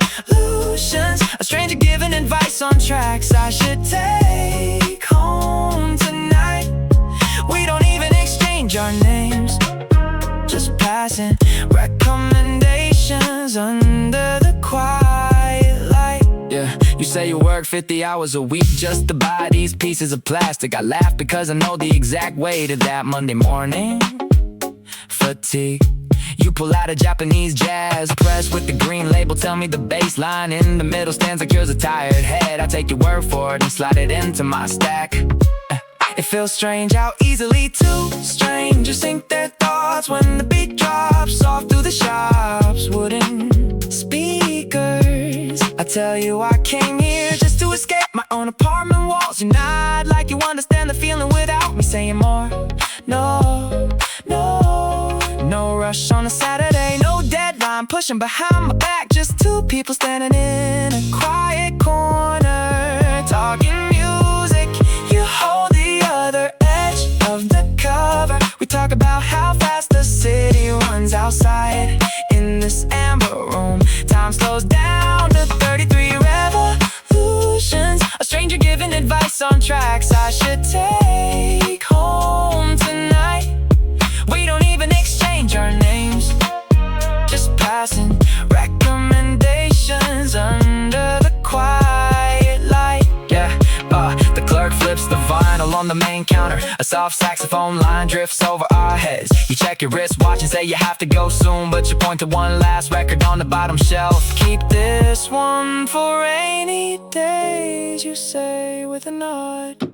Recommendations under the quiet light. Yeah, you say you work 50 hours a week just to buy these pieces of plastic. I laugh because I know the exact weight of that Monday morning fatigue. You pull out a Japanese jazz press with the green label. Tell me the bass line in the middle stands like yours a tired head. I take your word for it and slide it into my stack. It feels strange how easily two strangers sync their thoughts when the beat drops off through the shop's wooden speakers. I tell you I came here just to escape my own apartment walls. You nod like you understand the feeling without me saying more. No, no, no rush on a Saturday, no deadline pushing behind my back. Just two people standing in a quiet corner talking music. You hold the other edge of the cover. We talk about how fast the city runs outside in this amber room. Time slows down to 33 revolutions. A stranger giving advice on tracks I should take home tonight. We don't even exchange our names, just passing recommendations under the quiet light. Yeah, the clerk flips the vinyl on the main counter. A soft saxophone line drifts over our heads. You check your wristwatch and say you have to go soon, but you point to one last record on the bottom shelf. Keep this one for rainy days, you say with a nod.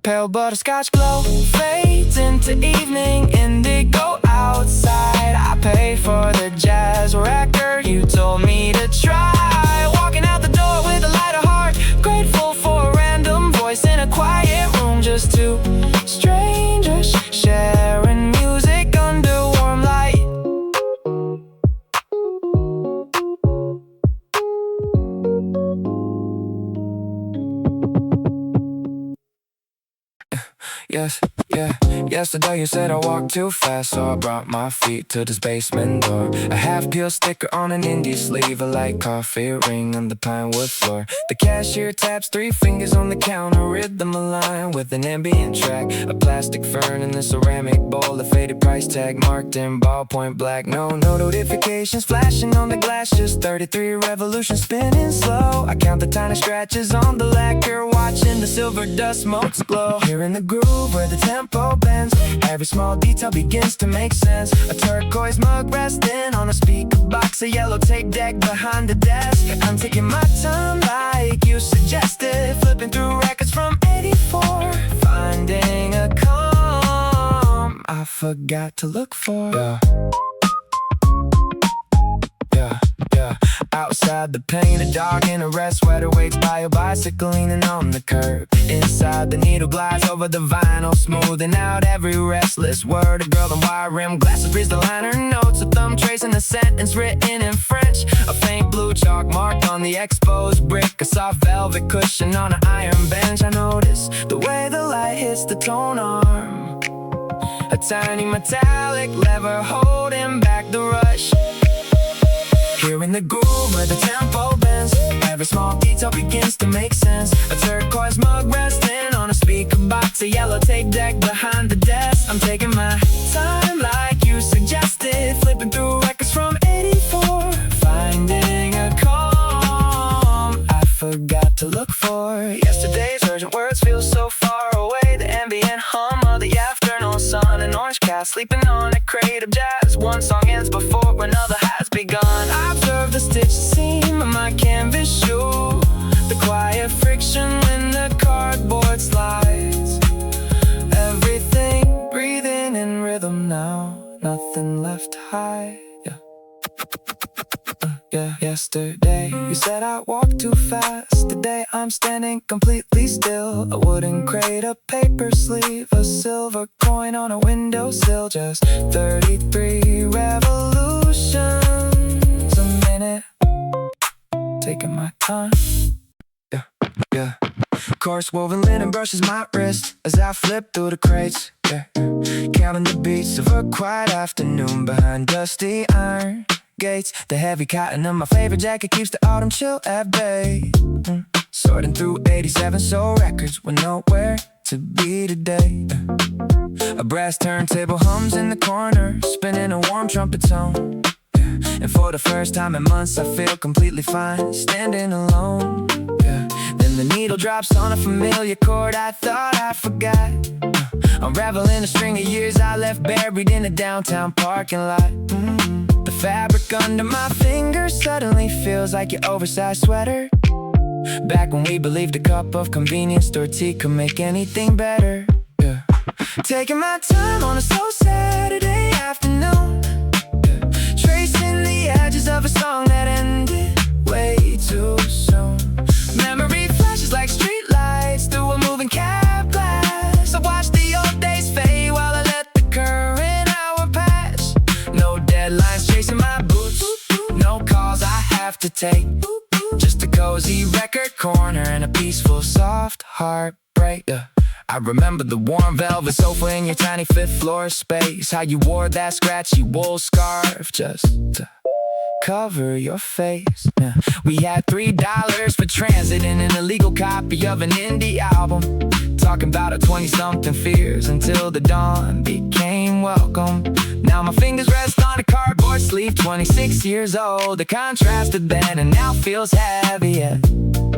Pale butterscotch glow fades into evening indigo outside. I pay for the jazz record you told me to try. Walking out the door with a lighter heart, grateful for a random voice in a quiet room. Just two strangers sharing music under warm light. Yes, yeah. Yesterday you said I walked too fast, so I brought my feet to this basement door. A half-peel sticker on an indie sleeve, a light coffee ring on the pine wood floor. The cashier taps 3 fingers on the counter, rhythm align with an ambient track. A plastic fern in a ceramic bowl, a faded price tag marked in ballpoint black. No notifications flashing on the glass, just 33 revolutions spinning slow. I count the tiny scratches on the lacquer, watching the silver dust motes glow. Hearing the groove where the tempo bends, every small detail begins to make sense. A turquoise mug resting on a speaker box, a yellow tape deck behind the desk. I'm taking my time like you suggested, flipping through records from '84, finding a calm I forgot to look for. Yeah. Outside the painted dog in a red sweater waits by a bicycle leaning on the curb. Inside the needle glides over the vinyl, smoothing out every restless word. A girl in wire rim glasses reads the liner notes, a thumb tracing a sentence written in French. A faint blue chalk marked on the exposed brick, a soft velvet cushion on an iron bench. I notice the way the light hits the tone arm, a tiny metallic lever holding back the rush. Hearing the groove where the tempo bends, every small detail begins to make sense. A turquoise mug resting on a speaker box, a yellow tape deck behind the desk. I'm taking my time like you suggested, flipping through records from '84, finding a calm I forgot to look for. Yesterday's urgent words feel so far away, the ambient hum of the afternoon sun, an orange cat sleeping on a crate of jazz. One song ends before another has begun. I observe the stitched seam of my canvas shoe, the quiet friction when the cardboard slides. Everything breathing in rhythm now, nothing left to hide. Yeah. Yesterday you said I walked too fast. Today I'm standing completely still. A wooden crate, a paper sleeve, a silver coin on a windowsill. Just 33 revolutions a minute, taking my time. Yeah. Coarse woven linen brushes my wrist as I flip through the crates. Counting the beats of a quiet afternoon behind dusty iron gates. The heavy cotton of my favorite jacket keeps the autumn chill at bay. Sorting through 87 soul records with nowhere to be today. A brass turntable hums in the corner, spinning a warm trumpet tone. And for the first time in months I feel completely fine, standing alone. Then the needle drops on a familiar chord I thought I forgot. Unraveling a string of years I left buried in a downtown parking lot. The fabric under my fingers suddenly feels like your oversized sweater. Back when we believed a cup of convenience store tea could make anything better. Taking my time on a slow Saturday afternoon, tracing the edges of a song that ended way too soon. Memory flashes like street lights through a moving cab glass. I watch the old days fade while I let the current hour pass. No deadlines chasing my boots, no calls I have to take. Just a cozy record corner and a peaceful soft heartbreak. I remember the warm velvet sofa in your tiny fifth floor space. How you wore that scratchy wool scarf just to cover your face. We had $3 for transit and an illegal copy of an indie album, talking about our 20-something fears until the dawn became welcome. Now my fingers rest on a cardboard sleeve, 26 years old. The contrast of then and now feels heavy yet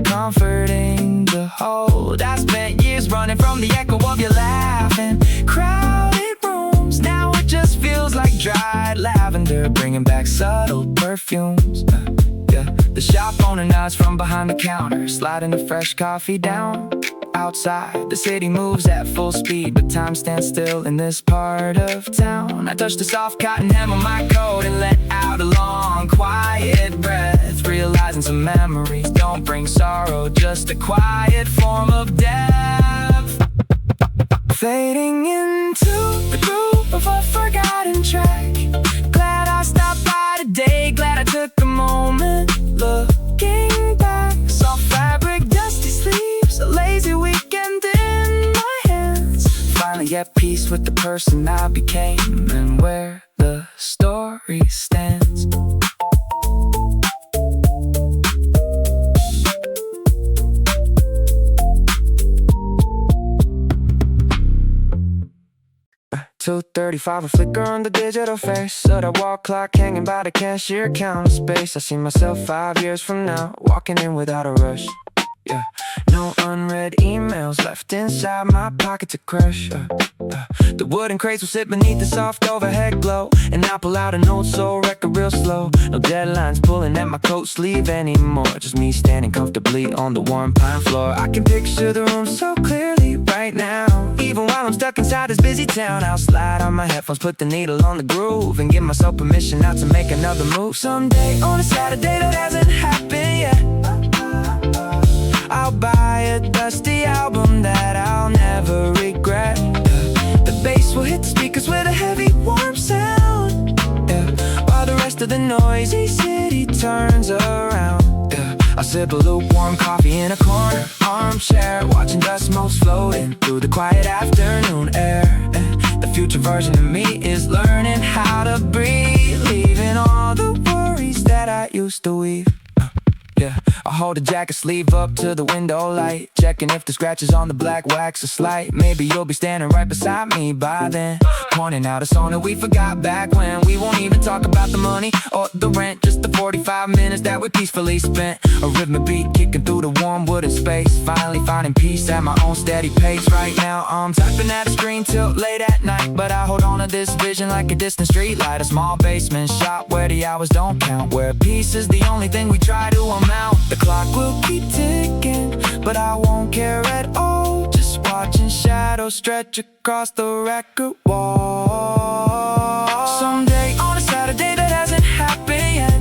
comforting to hold. I spent years running from the echo of your laughing. Crowded rooms, now it just feels like dried lavender, bringing back subtle perfumes. The shop owner nods from behind the counter, sliding the fresh coffee down. Outside, the city moves at full speed, but time stands still in this part of town. I touch the soft cotton hem of my coat and let out a long, quiet breath, realizing some memories don't bring sorrow, just a quiet form of depth. Fading into the groove of a forgotten track. Glad I stopped by today, glad I took a moment. Looking back, soft fabric, dusty sleeves, a lazy weekend in my hands. Finally at peace with the person I became and where the story stands. $2.35 a flicker on the digital face of that wall clock hanging by the cashier counter space. I see myself 5 years from now, walking in without a rush. No unread emails left inside my pocket to crush. The wooden crates will sit beneath the soft overhead glow, and I'll pull out an old soul record real slow. No deadlines pulling at my coat sleeve anymore, just me standing comfortably on the warm pine floor. I can picture the room so clearly right now, even while I'm stuck inside this busy town. I'll slide on my headphones, put the needle on the groove, and give myself permission not to make another move. Someday on a Saturday that hasn't happened yet, I'll buy a dusty album that I'll never regret. The bass will hit the speakers with a heavy, warm sound, while the rest of the noisy city turns around. I'll sip a lukewarm coffee in a corner armchair, watching dust motes floating through the quiet afternoon air. The future version of me is learning how to breathe, leaving all the worries that I used to weave. I hold the jacket sleeve up to the window light, checking if the scratches on the black wax are slight. Maybe you'll be standing right beside me by then, pointing out a song that we forgot back when. We won't even talk about the money or the rent, just the 45 minutes that we peacefully spent. A rhythm beat kicking through the warm wooden space, finally finding peace at my own steady pace. Right now I'm typing at a screen till late at night, but I hold on to this vision like a distant street light. A small basement shop where the hours don't count, where peace is the only thing we try to amount. The clock will keep ticking, but I won't care at all, just watching shadows stretch across the record wall. Someday on a Saturday that hasn't happened yet,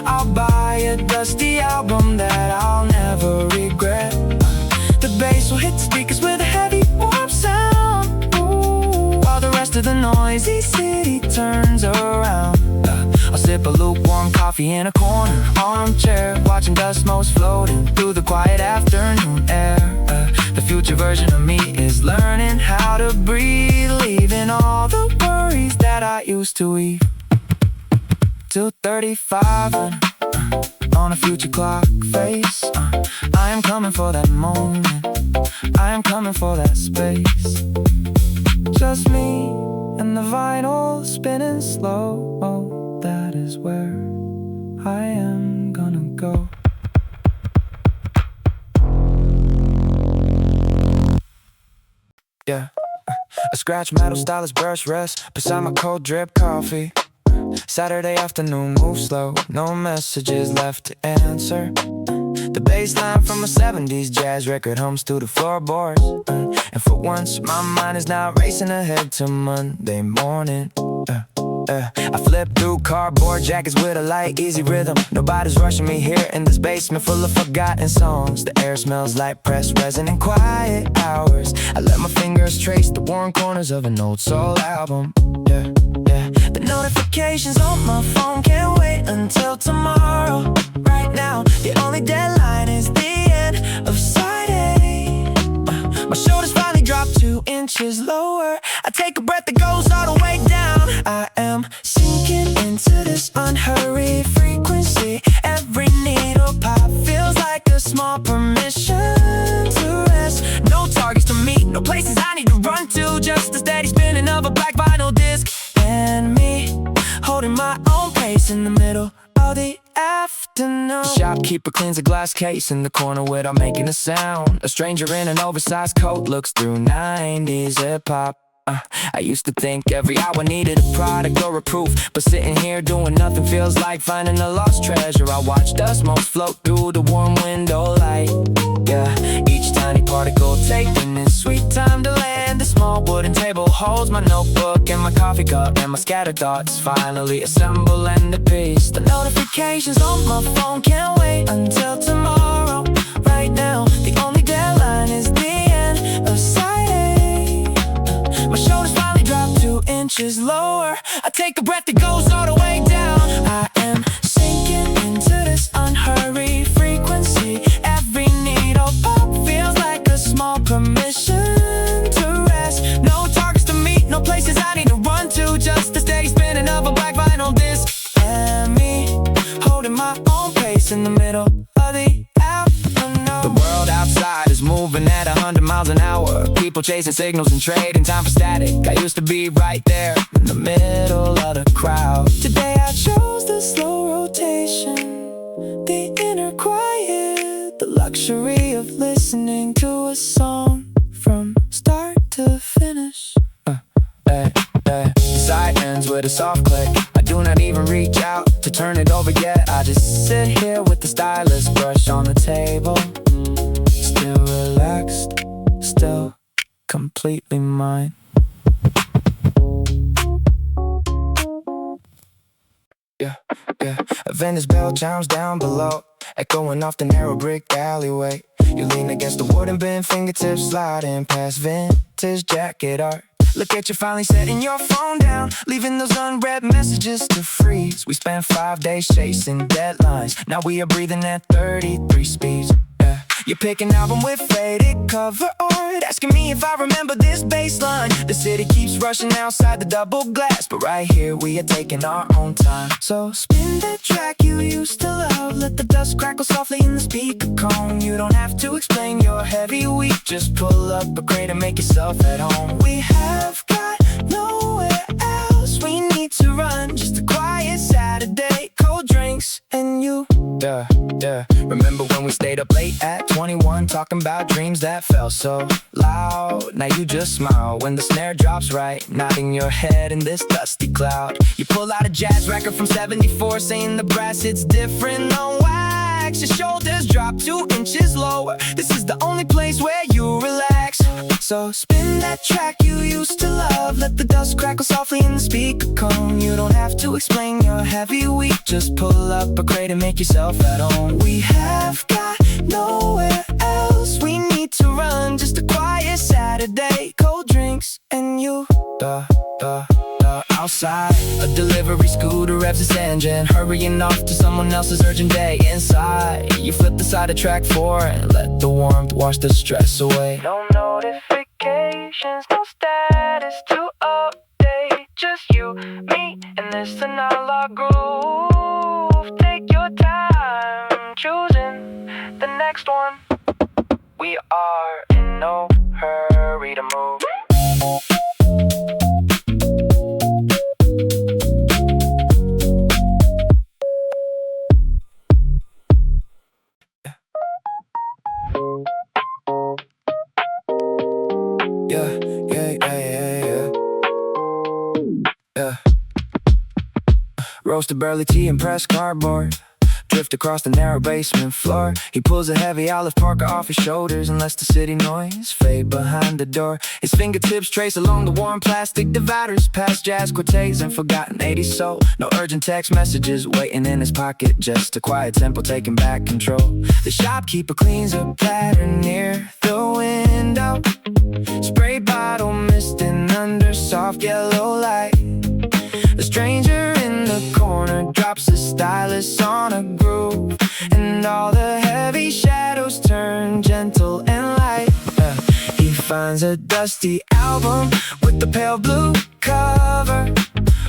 I'll buy a dusty album that I'll never regret. The bass will hit the speakers with a heavy, warm sound, while the rest of the noisy city turns around. I'll sip a lukewarm coffee in a corner armchair, watching dust motes floating through the quiet afternoon air. The future version of me is learning how to breathe, leaving all the worries that I used to weave. 2:35 on a future clock face. I am coming for that moment, I am coming for that space. Just me and the vinyl spinning slow. Oh, that is where I am gonna go. Yeah, a scratch metal stylus brush rest beside my cold drip coffee. Saturday afternoon, move slow, no messages left to answer. The bass line from a 70s jazz record hums through the floorboards. And for once, my mind is not racing ahead to Monday morning. I flip through cardboard jackets with a light, easy rhythm. Nobody's rushing me here in this basement full of forgotten songs. The air smells like pressed resin and quiet hours. I let my fingers trace the worn corners of an old soul album. Yeah, yeah. The notifications on my phone can't wait until tomorrow. Right now, the only deadline is the end of side A. My shoulders finally drop 2 inches lower. I take a breath that goes all the way down. I am sinking into this unhurried frequency. Every needle pop feels like a small permission to rest. No targets to meet, no places I need to run to. Just the steady spinning of a black vinyl disc. And me, holding my own pace in the middle of the afternoon. The shopkeeper cleans a glass case in the corner without making a sound. A stranger in an oversized coat looks through 90s hip-hop. I used to think every hour needed a product or a proof, but sitting here doing nothing feels like finding a lost treasure. I watch dust motes float through the warm window light. Yeah, each tiny particle taking its sweet time to land. The small wooden table holds my notebook and my coffee cup, and my scattered thoughts finally assemble and a piece. The notifications on my phone can't wait until tomorrow. Right now, the only deadline is the end of side A. My shoulders finally drop 2 inches lower. I take a breath that goes all the way down. I am sinking into this unhurried frequency. Every needle pop feels like a small permission to rest. No targets to meet, no places I need to run to. Just the steady spinning of a black vinyl disc. And me, holding my own pace in the middle of the afternoon. The world outside is moving at 100 miles an hour. People chasing signals and trading time for static. I used to be right there in the middle of the crowd. Today I chose the slow rotation, the inner quiet, the luxury of listening to a song from start to finish. The side ends with a soft click. I do not even reach out to turn it over yet. I just sit here with the stylus brush on the table. Still relaxed, still completely mine. Yeah, yeah. A vendor's bell chimes down below, echoing off the narrow brick alleyway. You lean against the wooden bin, fingertips sliding past vintage jacket art. Look at you finally setting your phone down, leaving those unread messages to freeze. We spent 5 days chasing deadlines. Now we are breathing at 33 speeds. Yeah. You pick an album with faded cover art, asking me if I remember this bass line. The city keeps rushing outside the double glass, but right here we are taking our own time. So spin that track you used to love, let the dust crackle softly in the speaker cone. You don't have to explain your heavy week, just pull up a crate and make yourself at home. We have got nowhere else, we need to run, just a quiet Saturday, cold drinks and you. Remember when we stayed up late at 21, talking about dreams that felt so loud. Now you just smile when the snare drops right, nodding your head in this dusty cloud. You pull out a jazz record from 74, saying the brass hits different on wax. Your shoulders drop 2 inches lower. This is the only place where you relax. So spin that track you used to love, let the dust crackle softly in the speaker cone. You don't have to explain your heavy week, just pull up a crate and make yourself at home. We have got nowhere else, we need to run, just a quiet Saturday, cold drinks and you. Outside, a delivery scooter revs its engine, hurrying off to someone else's urgent day. Inside, you flip the side of track 4 and let the warmth wash the stress away. No notifications, no status to update, just you, me, and this analog groove. Take your time, are in no hurry to move. Roasted barley tea and pressed cardboard. Drift across the narrow basement floor. He pulls a heavy olive parka off his shoulders and lets the city noise fade behind the door. His fingertips trace along the warm plastic dividers, past jazz quartets and forgotten 80s soul. No urgent text messages waiting in his pocket, just a quiet tempo taking back control. The shopkeeper cleans a platter near the window. Spray bottle misting under soft yellow light. A stranger in the corner drops a stylus on a groove, and all the heavy shadows turn gentle and light. He finds a dusty album with the pale blue cover,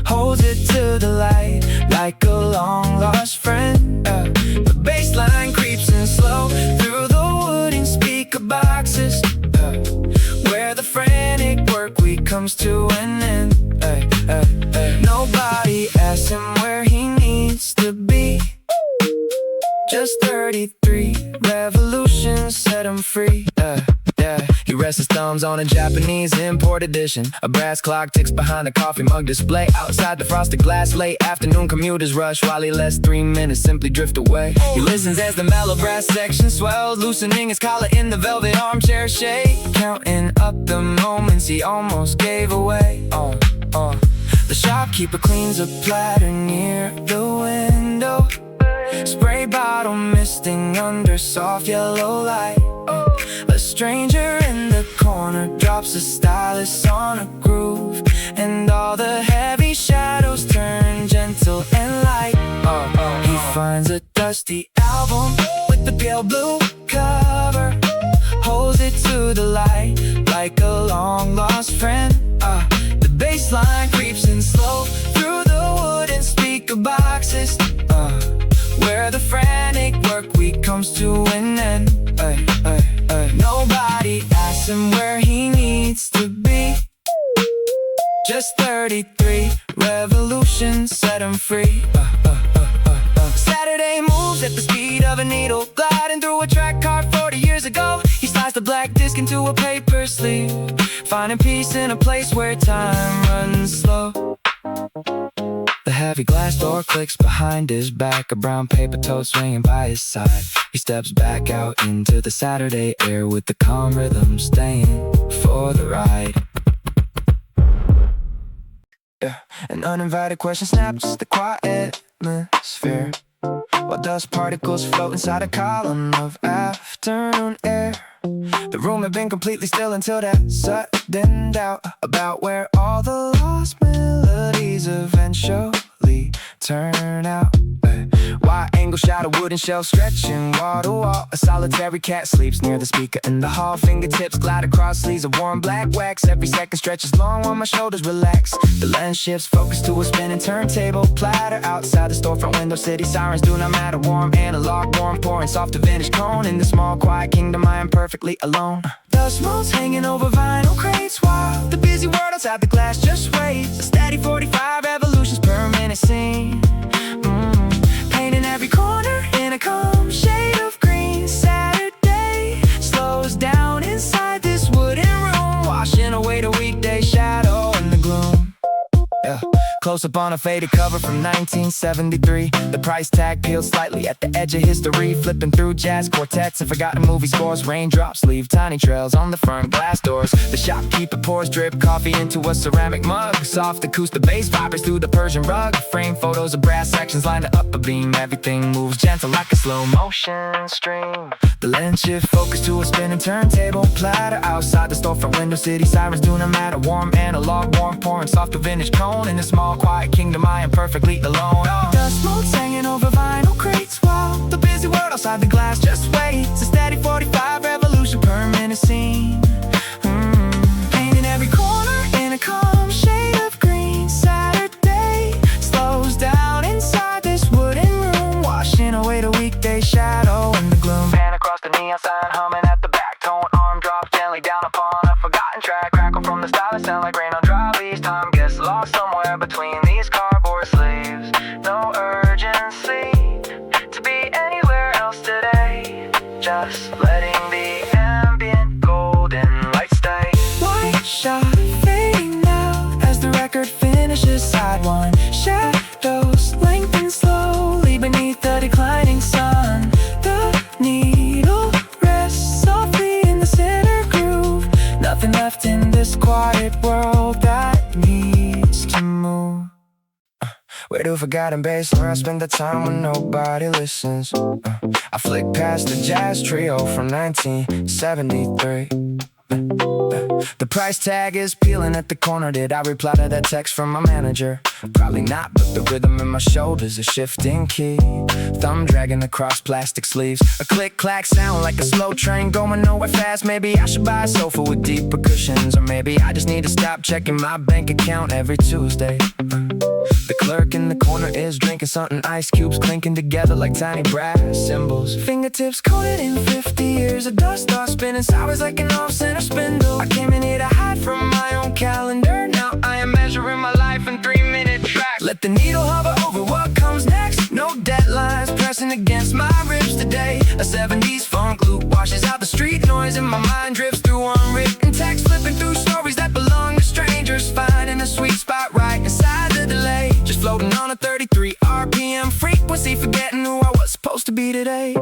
holds it to the light like a long lost friend. The bass line creeps in slow through the wooden speaker boxes, where the frantic work week comes to an end. Nobody asks him where he needs to be. Just 33 revolutions set him free. He rests his thumbs on a Japanese import edition. A brass clock ticks behind a coffee mug display. Outside the frosted glass, late afternoon commuters rush, while he lets 3 minutes simply drift away. He listens as the mellow brass section swells, loosening his collar in the velvet armchair shade, counting up the moments he almost gave away. The shopkeeper cleans a platter near the window. Spray bottle misting under soft yellow light. A stranger in the corner drops a stylus on a groove, and all the heavy shadows turn gentle and light. He finds a dusty album with the pale blue cover, holds it to the light like a long lost friend. The bass line creeps in slow through the wooden speaker boxes, where the frantic work week comes to an end. Nobody asks him where he needs to be. Just 33 revolutions set him free. Saturday moves at the speed of a needle, gliding through a track car 40 years ago. He slides the black disc into a paper sleeve, finding peace in a place where time runs slow. The heavy glass door clicks behind his back, a brown paper tote swinging by his side. He steps back out into the Saturday air with the calm rhythm staying for the ride. An uninvited question snaps the quiet atmosphere, while dust particles float inside a column of afternoon air. The room had been completely still until that sudden doubt about where all the lost melodies eventually turn out. Wide angle shot of wooden shelf stretching wall to wall. A solitary cat sleeps near the speaker in the hall. Fingertips glide across sleeves of warm black wax. Every second stretches long while my shoulders relax. The lens shifts focus to a spinning turntable platter outside the storefront window. City sirens do not matter. Warm analog, warm pouring soft to vintage cone. In the small quiet kingdom I am perfectly alone. Dust motes hanging over vinyl crates while the busy world outside the glass just waits. A steady 45 revolutions per minute scene, painting every corner in a calm shade of green. Saturday slows down inside this wooden room, washing away the weekday shadow and the gloom. Close up on a faded cover from 1973. The price tag peeled slightly at the edge of history. Flipping through jazz quartets and forgotten movie scores. Raindrops leave tiny trails on the front glass doors. The shopkeeper pours drip coffee into a ceramic mug. Soft acoustic bass vibrates through the Persian rug. Framed photos of brass sections lined up a beam. Everything moves gentle like a slow motion stream. The lens shift focus to a spinning turntable platter outside the storefront window. City sirens do not matter. Warm analog, warm pouring soft to vintage cone. In the small quiet kingdom I am perfectly alone. Dust motes hanging over vinyl crates while the busy world outside the glass just waits. A steady 45 revolution per minute scene, painting every corner in a calm shade of green. Saturday slows down inside this wooden room, washing away the weekday shadow and the gloom. Pan across the neon sign humming at the back, tone on forgotten bass where I spend the time when nobody listens. I flick past the jazz trio from 1973. The price tag is peeling at the corner. Did I reply to that text from my manager? Probably not, but the rhythm in my shoulders is shifting key. Thumb dragging across plastic sleeves. A click-clack sound like a slow train going nowhere fast. Maybe I should buy a sofa with deeper cushions. Or maybe I just need to stop checking my bank account every Tuesday. The clerk in the corner is drinking something. Ice cubes clinking together like tiny brass cymbals. Fingertips coated in 50 years of dust start spinning sideways like an off-center spindle. I came in here to hide from my own calendar. Now I am measuring my life in 3-minute tracks. Let the needle hover over what comes next. No deadlines pressing against my ribs today. A 70s funk loop washes out the street noise and my mind drifts through unwritten text. Flipping through stories that belong to strangers. Finding a sweet spot right inside the delay. Just floating on a 33 RPM frequency. Forgetting who I was supposed to be today.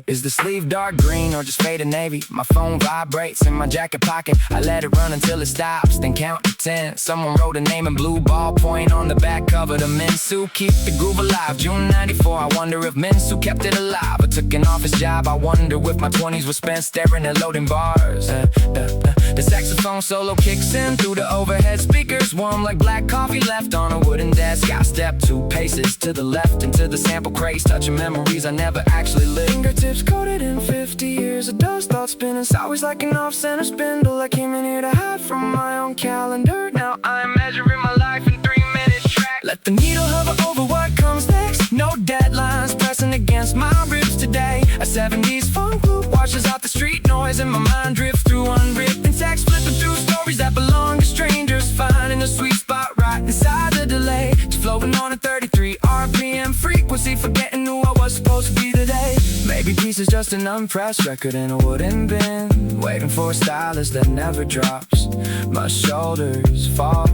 Is the sleeve dark green or just faded navy? My phone vibrates in my jacket pocket. I let it run until it stops, then count to 10. Someone wrote a name in blue ballpoint on the back cover. The Minsu keep the groove alive. June 94, I wonder if Minsu kept it alive or took an office job. I wonder if my 20s were spent staring at loading bars. The saxophone solo kicks in through the overhead speakers, warm like black coffee left on a wooden desk. I step 2 paces to the left into the sample crates, touching memories I never actually lived. Fingertips coated in 50 years of dust, thoughts spinning sideways like an off-center spindle. I came in here to hide from my own calendar. Now I'm measuring my life in 3-minute tracks. Let the needle hover over what comes next. No deadlines pressing against my ribs today. A 70s funk loop washes out the street noise and my mind drifts through unwritten text. Flipping through stories that belong to strangers. Finding a sweet spot right inside the delay. Just floating on a 33 RPM frequency. Forgetting who I was supposed to be today. Maybe peace is just an unpressed record in a wooden bin, waiting for a stylus that never drops. My shoulders fall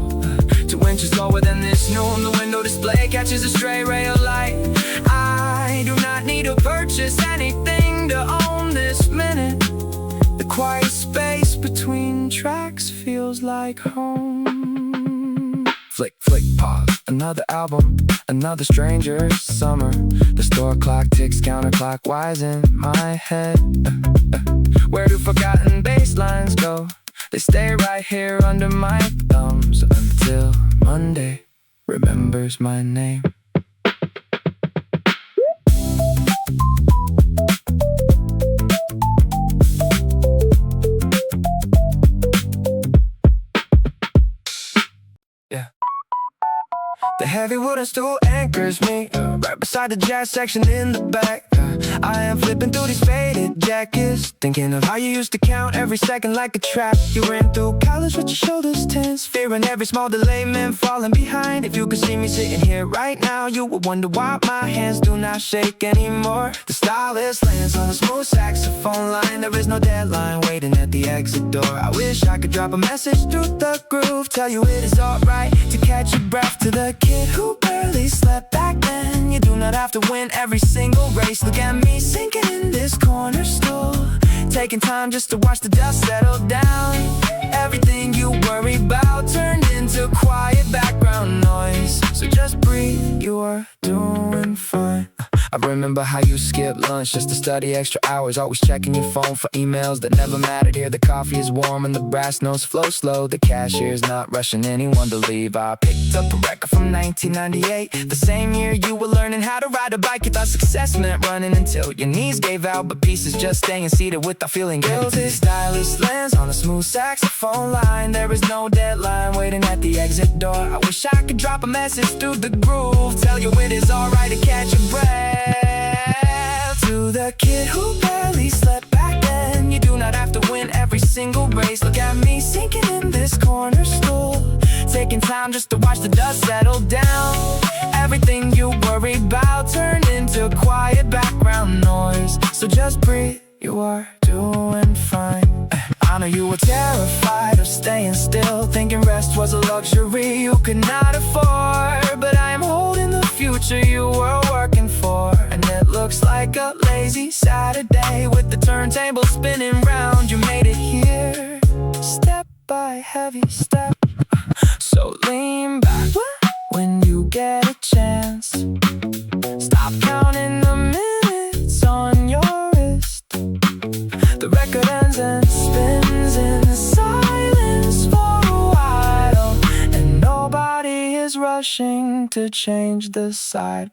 2 inches lower than this noon. The window display catches a stray ray of light. I do not need to purchase anything to own this minute. The quiet space between tracks feels like home. Flick, flick, pause. Another album, another stranger's summer. The store clock ticks counterclockwise in my head. Where do forgotten bass lines go? They stay right here under my thumbs until Monday remembers my name. The heavy wooden stool anchors me right beside the jazz section in the back. I am flipping through these faded jackets, thinking of how you used to count every second like a trap. You ran through college with your shoulders tense, fearing every small delay meant falling behind. If you could see me sitting here right now, you would wonder why my hands do not shake anymore. The stylist lands on a smooth saxophone line. There is no deadline waiting at the exit door. I wish I could drop a message through the groove, tell you it is alright to catch your breath. To the kid who barely slept back then, you do not have to win every single race. Look at me sinking in this corner stool, taking time just to watch the dust settle down. Everything you worry about turned into quiet background noise. So just breathe, you are doing fine. I remember how you skipped lunch just to study extra hours, always checking your phone for emails that never mattered. Here the coffee is warm and the brass notes flow slow. The cashier's not rushing anyone to leave. I picked up a record from 1998, the same year you were learning how to ride a bike. You thought success meant running until your knees gave out, but peace is just staying seated without feeling guilty. Stylist lands on a smooth saxophone line. There is no deadline waiting at the exit door. I wish I could drop a message through the groove, tell you it is alright to catch your breath. To the kid who barely slept back then, you do not have to win every single race. Look at me sinking in this corner stool, taking time just to watch the dust settle down. Everything you worry about turned into quiet background noise. So just breathe, you are doing fine. I know you were terrified of staying still, thinking rest was a luxury you could not afford. But I am holding the future you were working for, and it looks like a lazy Saturday with the turntable spinning round. You made it here, step by heavy step. So lean back when you get a chance. Stop counting the minutes on your wrist. The record ends and spins in silence for a while, and nobody is rushing to change the side.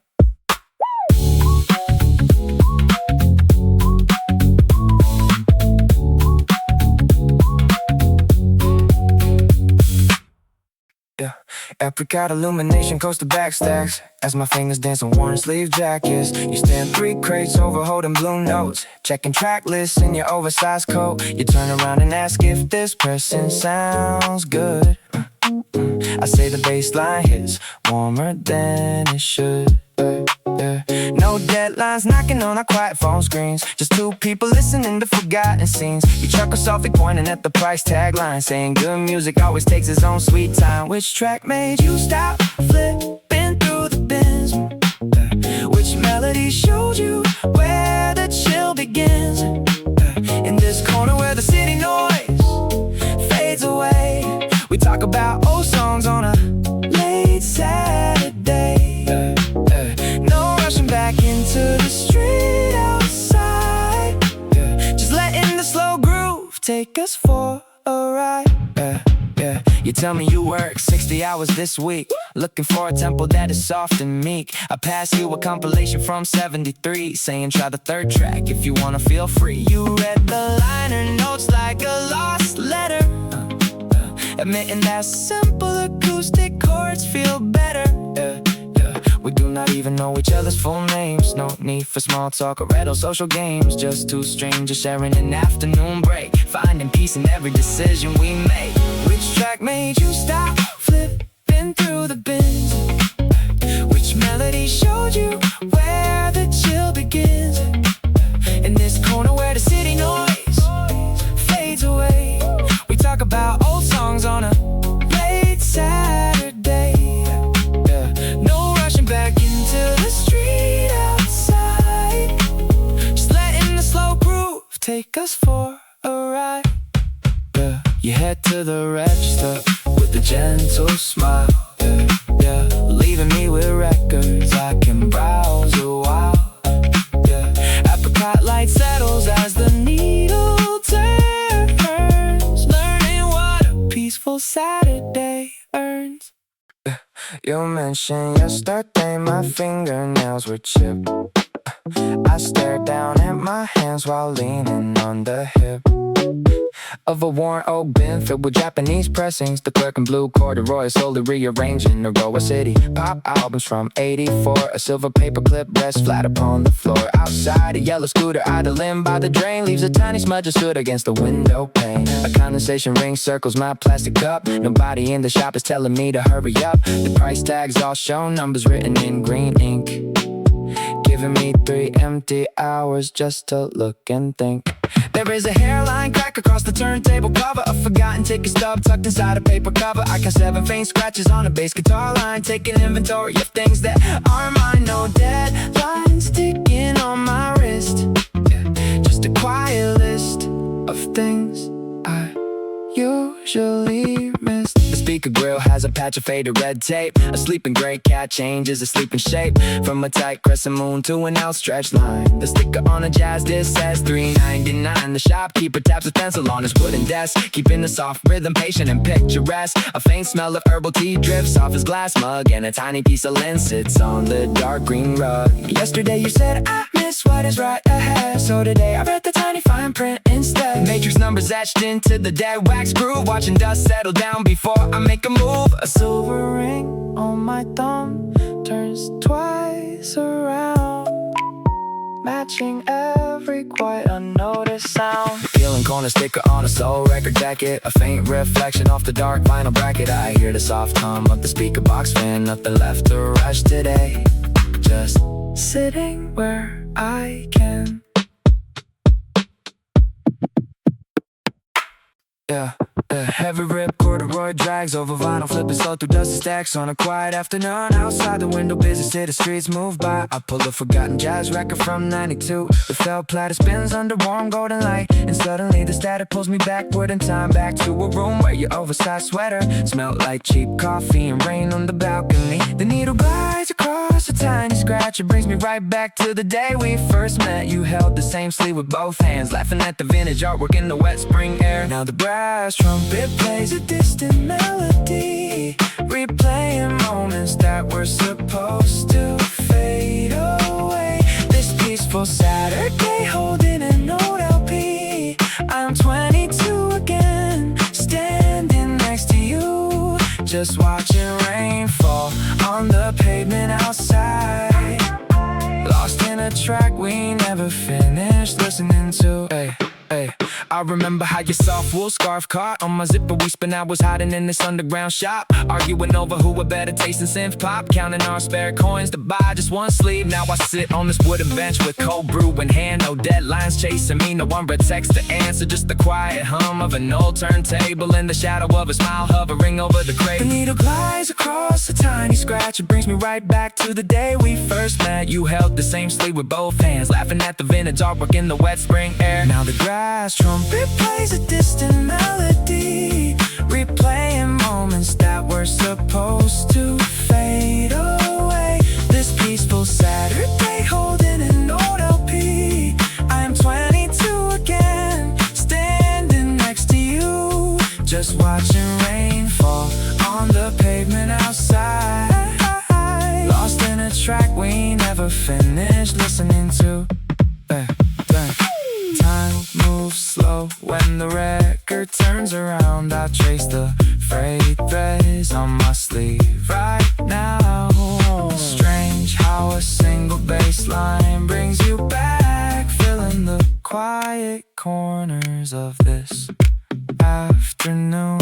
Apricot illumination coast to back stacks as my fingers dance on worn sleeve jackets. You stand 3 crates over holding blue notes, checking track lists in your oversized coat. You turn around and ask if this person sounds good. I say the bass line hits warmer than it should. No deadlines knocking on our quiet phone screens, just 2 people listening to forgotten scenes. You chuckle softly pointing at the price tag line, saying good music always takes its own sweet time. Which track made you stop flipping through the bins? Which melody showed you where the chill begins? In this corner where the city noise fades away, we talk about old songs on a late Saturday. No rushing back into the street outside, just letting the slow groove take us for a ride. You tell me you work 60 hours this week, looking for a tempo that is soft and meek. I pass you a compilation from 73, saying try the 3rd track if you wanna feel free. You read the liner notes like a lost letter, admitting that simple acoustic chords feel better. We do not even know each other's full names. No need for small talk or riddle social games. Just 2 strangers sharing an afternoon break, finding peace in every decision we make. Which track made you stop flipping through the bins? Which melody showed you where the chill begins? In this corner where the city noise fades away, we talk about old songs on a late Saturday. No rushing back into the street outside, just letting the slow groove take us for a ride. You head to the register with a gentle smile, leaving me with records I can browse a while. Apricot light settles as the needle turns, learning what a peaceful Saturday earns. You mentioned yesterday my fingernails were chipped. I stared down at my hands while leaning on the hip of a worn oak bin filled with Japanese pressings. The clerk in blue corduroy is slowly rearranging the row of city pop albums from '84. A silver paperclip rests flat upon the floor. Outside, a yellow scooter idling by the drain leaves a tiny smudge of soot against the window pane. A condensation ring circles my plastic cup. Nobody in the shop is telling me to hurry up. The price tags all show numbers written in green ink, giving me 3 empty hours just to look and think. There is a hairline crack across the turntable cover, a forgotten ticket stub tucked inside a paper cover. I got 7 faint scratches on a bass guitar line, taking inventory of things that are mine. No deadlines ticking on my wrist, just a quiet list of things I usually miss. The speaker grill has a patch of faded red tape. A sleeping gray cat changes a sleeping shape from a tight crescent moon to an outstretched line. The sticker on a jazz disc says $3.99. The shopkeeper taps a pencil on his wooden desk, keeping the soft rhythm patient and picturesque. A faint smell of herbal tea drifts off his glass mug, and a tiny piece of lint sits on the dark green rug. Yesterday you said I miss what is right ahead, so today I read the tiny fine print instead. Matrix numbers etched into the dead wax groove, watching dust settle down before I make a move. A silver ring on my thumb turns twice around, matching every quite unnoticed sound. Peeling corner sticker on a soul record jacket, a faint reflection off the dark vinyl bracket. I hear the soft hum of the speaker box fan, nothing left to rush today, just sitting where I can. A heavy rip corduroy drags over vinyl, flipping slow through dusty stacks on a quiet afternoon. Outside the window, busy city streets move by. I pull a forgotten jazz record from '92. The felt platter spins under warm golden light, and suddenly the static pulls me backward in time, back to a room where your oversized sweater smelled like cheap coffee and rain on the balcony. The needle glides across a tiny scratch. It brings me right back to the day we first met. You held the same sleeve with both hands, laughing at the vintage artwork in the wet spring air. Now the brass trumpet plays a distant melody, replaying moments that were supposed to fade away. This peaceful Saturday holding an old LP. I'm 22 again, standing next to you, just watching rain fall on the pavement outside. Lost in a track we never finished listening to. Hey, hey. I remember how your soft wool scarf caught on my zipper. We spent hours hiding in this underground shop, arguing over who had better taste in synth pop, counting our spare coins to buy just one sleeve. Now I sit on this wooden bench with cold brew in hand, no deadlines chasing me, no one but text to answer, just the quiet hum of an old turntable and the shadow of a smile hovering over the crate. The needle glides across a tiny scratch. It brings me right back to the day we first met. You held the same sleeve with both hands, laughing at the vintage artwork in the wet spring air. Now the grass trumpet plays a distant melody, replaying moments that were supposed to fade away. This peaceful Saturday holding an old LP. I am 22 again, standing next to you, just watching rain fall on the pavement outside. Lost in a track we never finished listening to. Time moves slow when the record turns around. I trace the frayed threads on my sleeve right now. Strange how a single bass line brings you back, filling the quiet corners of this afternoon.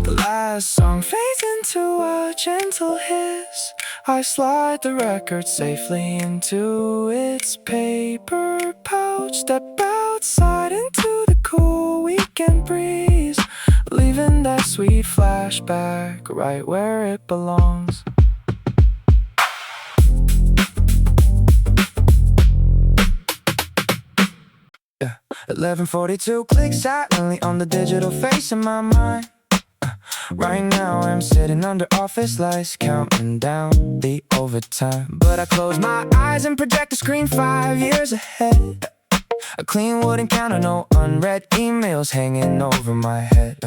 Last song fades into a gentle hiss. I slide the record safely into its paper pouch, step outside into the cool weekend breeze, leaving that sweet flashback right where it belongs. Yeah. 11:42 clicks silently on the digital face in my mind. Right now I'm sitting under office lights, counting down the overtime. But I close my eyes and project the screen 5 years ahead. A clean wooden counter, no unread emails hanging over my head.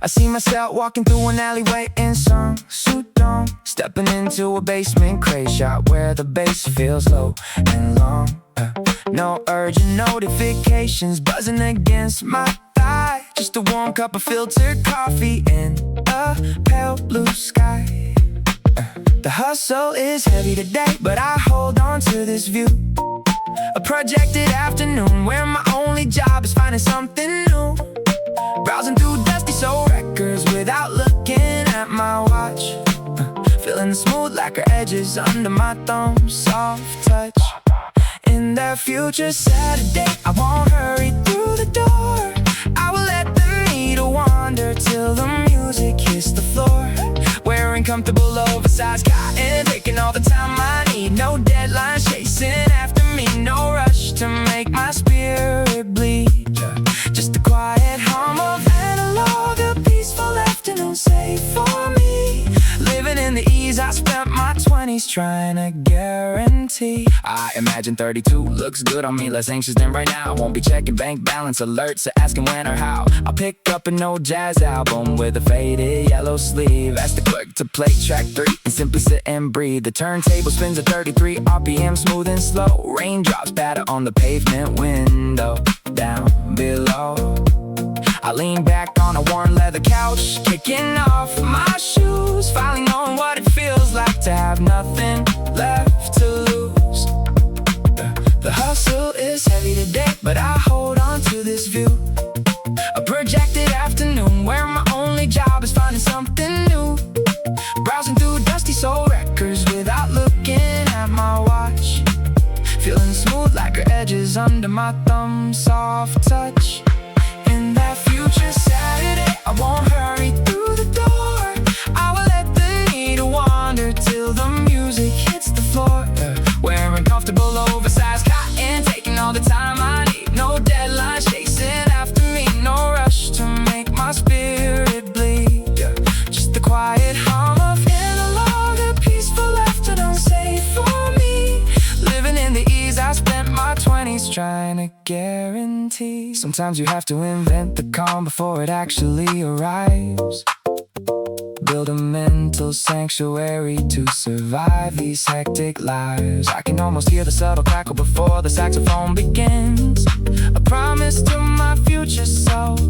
I see myself walking through an alleyway in some suit dome, stepping into a basement crate shop where the bass feels low and long. No urgent notifications buzzing against my thigh, just a warm cup of filtered coffee in a pale blue sky. The hustle is heavy today, but I hold on to this view. A projected afternoon where my only job is finding something new, browsing through dusty soul records without looking at my watch, feeling the smooth lacquer edges under my thumb, soft touch. In that future Saturday, I won't hurry through the door. I will let the needle wander till the music hits the floor, wearing comfortable oversized cotton, taking all the time I need. No deadlines chasing after me, no rush to make my spirit bleed. Just a quiet hum of analog, a peaceful afternoon safe for me, living in the ease I spent my 20s trying to guarantee. I imagine 32 looks good on me, less anxious than right now. I won't be checking bank balance alerts or asking when or how. I'll pick up an old jazz album with a faded yellow sleeve, ask the clerk to play track 3 and simply sit and breathe. The turntable spins at 33 RPM, smooth and slow. Raindrops batter on the pavement window down below. I lean back on a worn leather couch, kicking off my shoes, finally knowing what it feels like to have nothing left to lose. The hustle is heavy today, but I hold on to this view. A projected afternoon where my only job is finding something new, browsing through dusty soul records without looking at my a guarantee. Sometimes you have to invent the calm before it actually arrives. Build a mental sanctuary to survive these hectic lives. I can almost hear the subtle crackle before the saxophone begins. A promise to my future self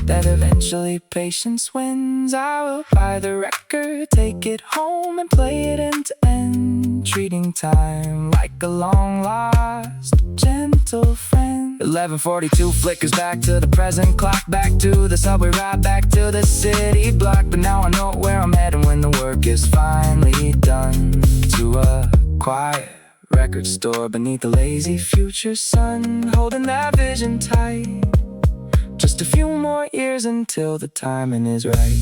that eventually patience wins. I will buy the record, take it home and play it end to end, treating time like a long lost gentle friend. 11:42 flickers back to the present clock, back to the subway ride, back to the city block. But now I know where I'm heading when the work is finally done. To a quiet record store beneath the lazy future sun, holding that vision tight. Just a few more years until the timing is right.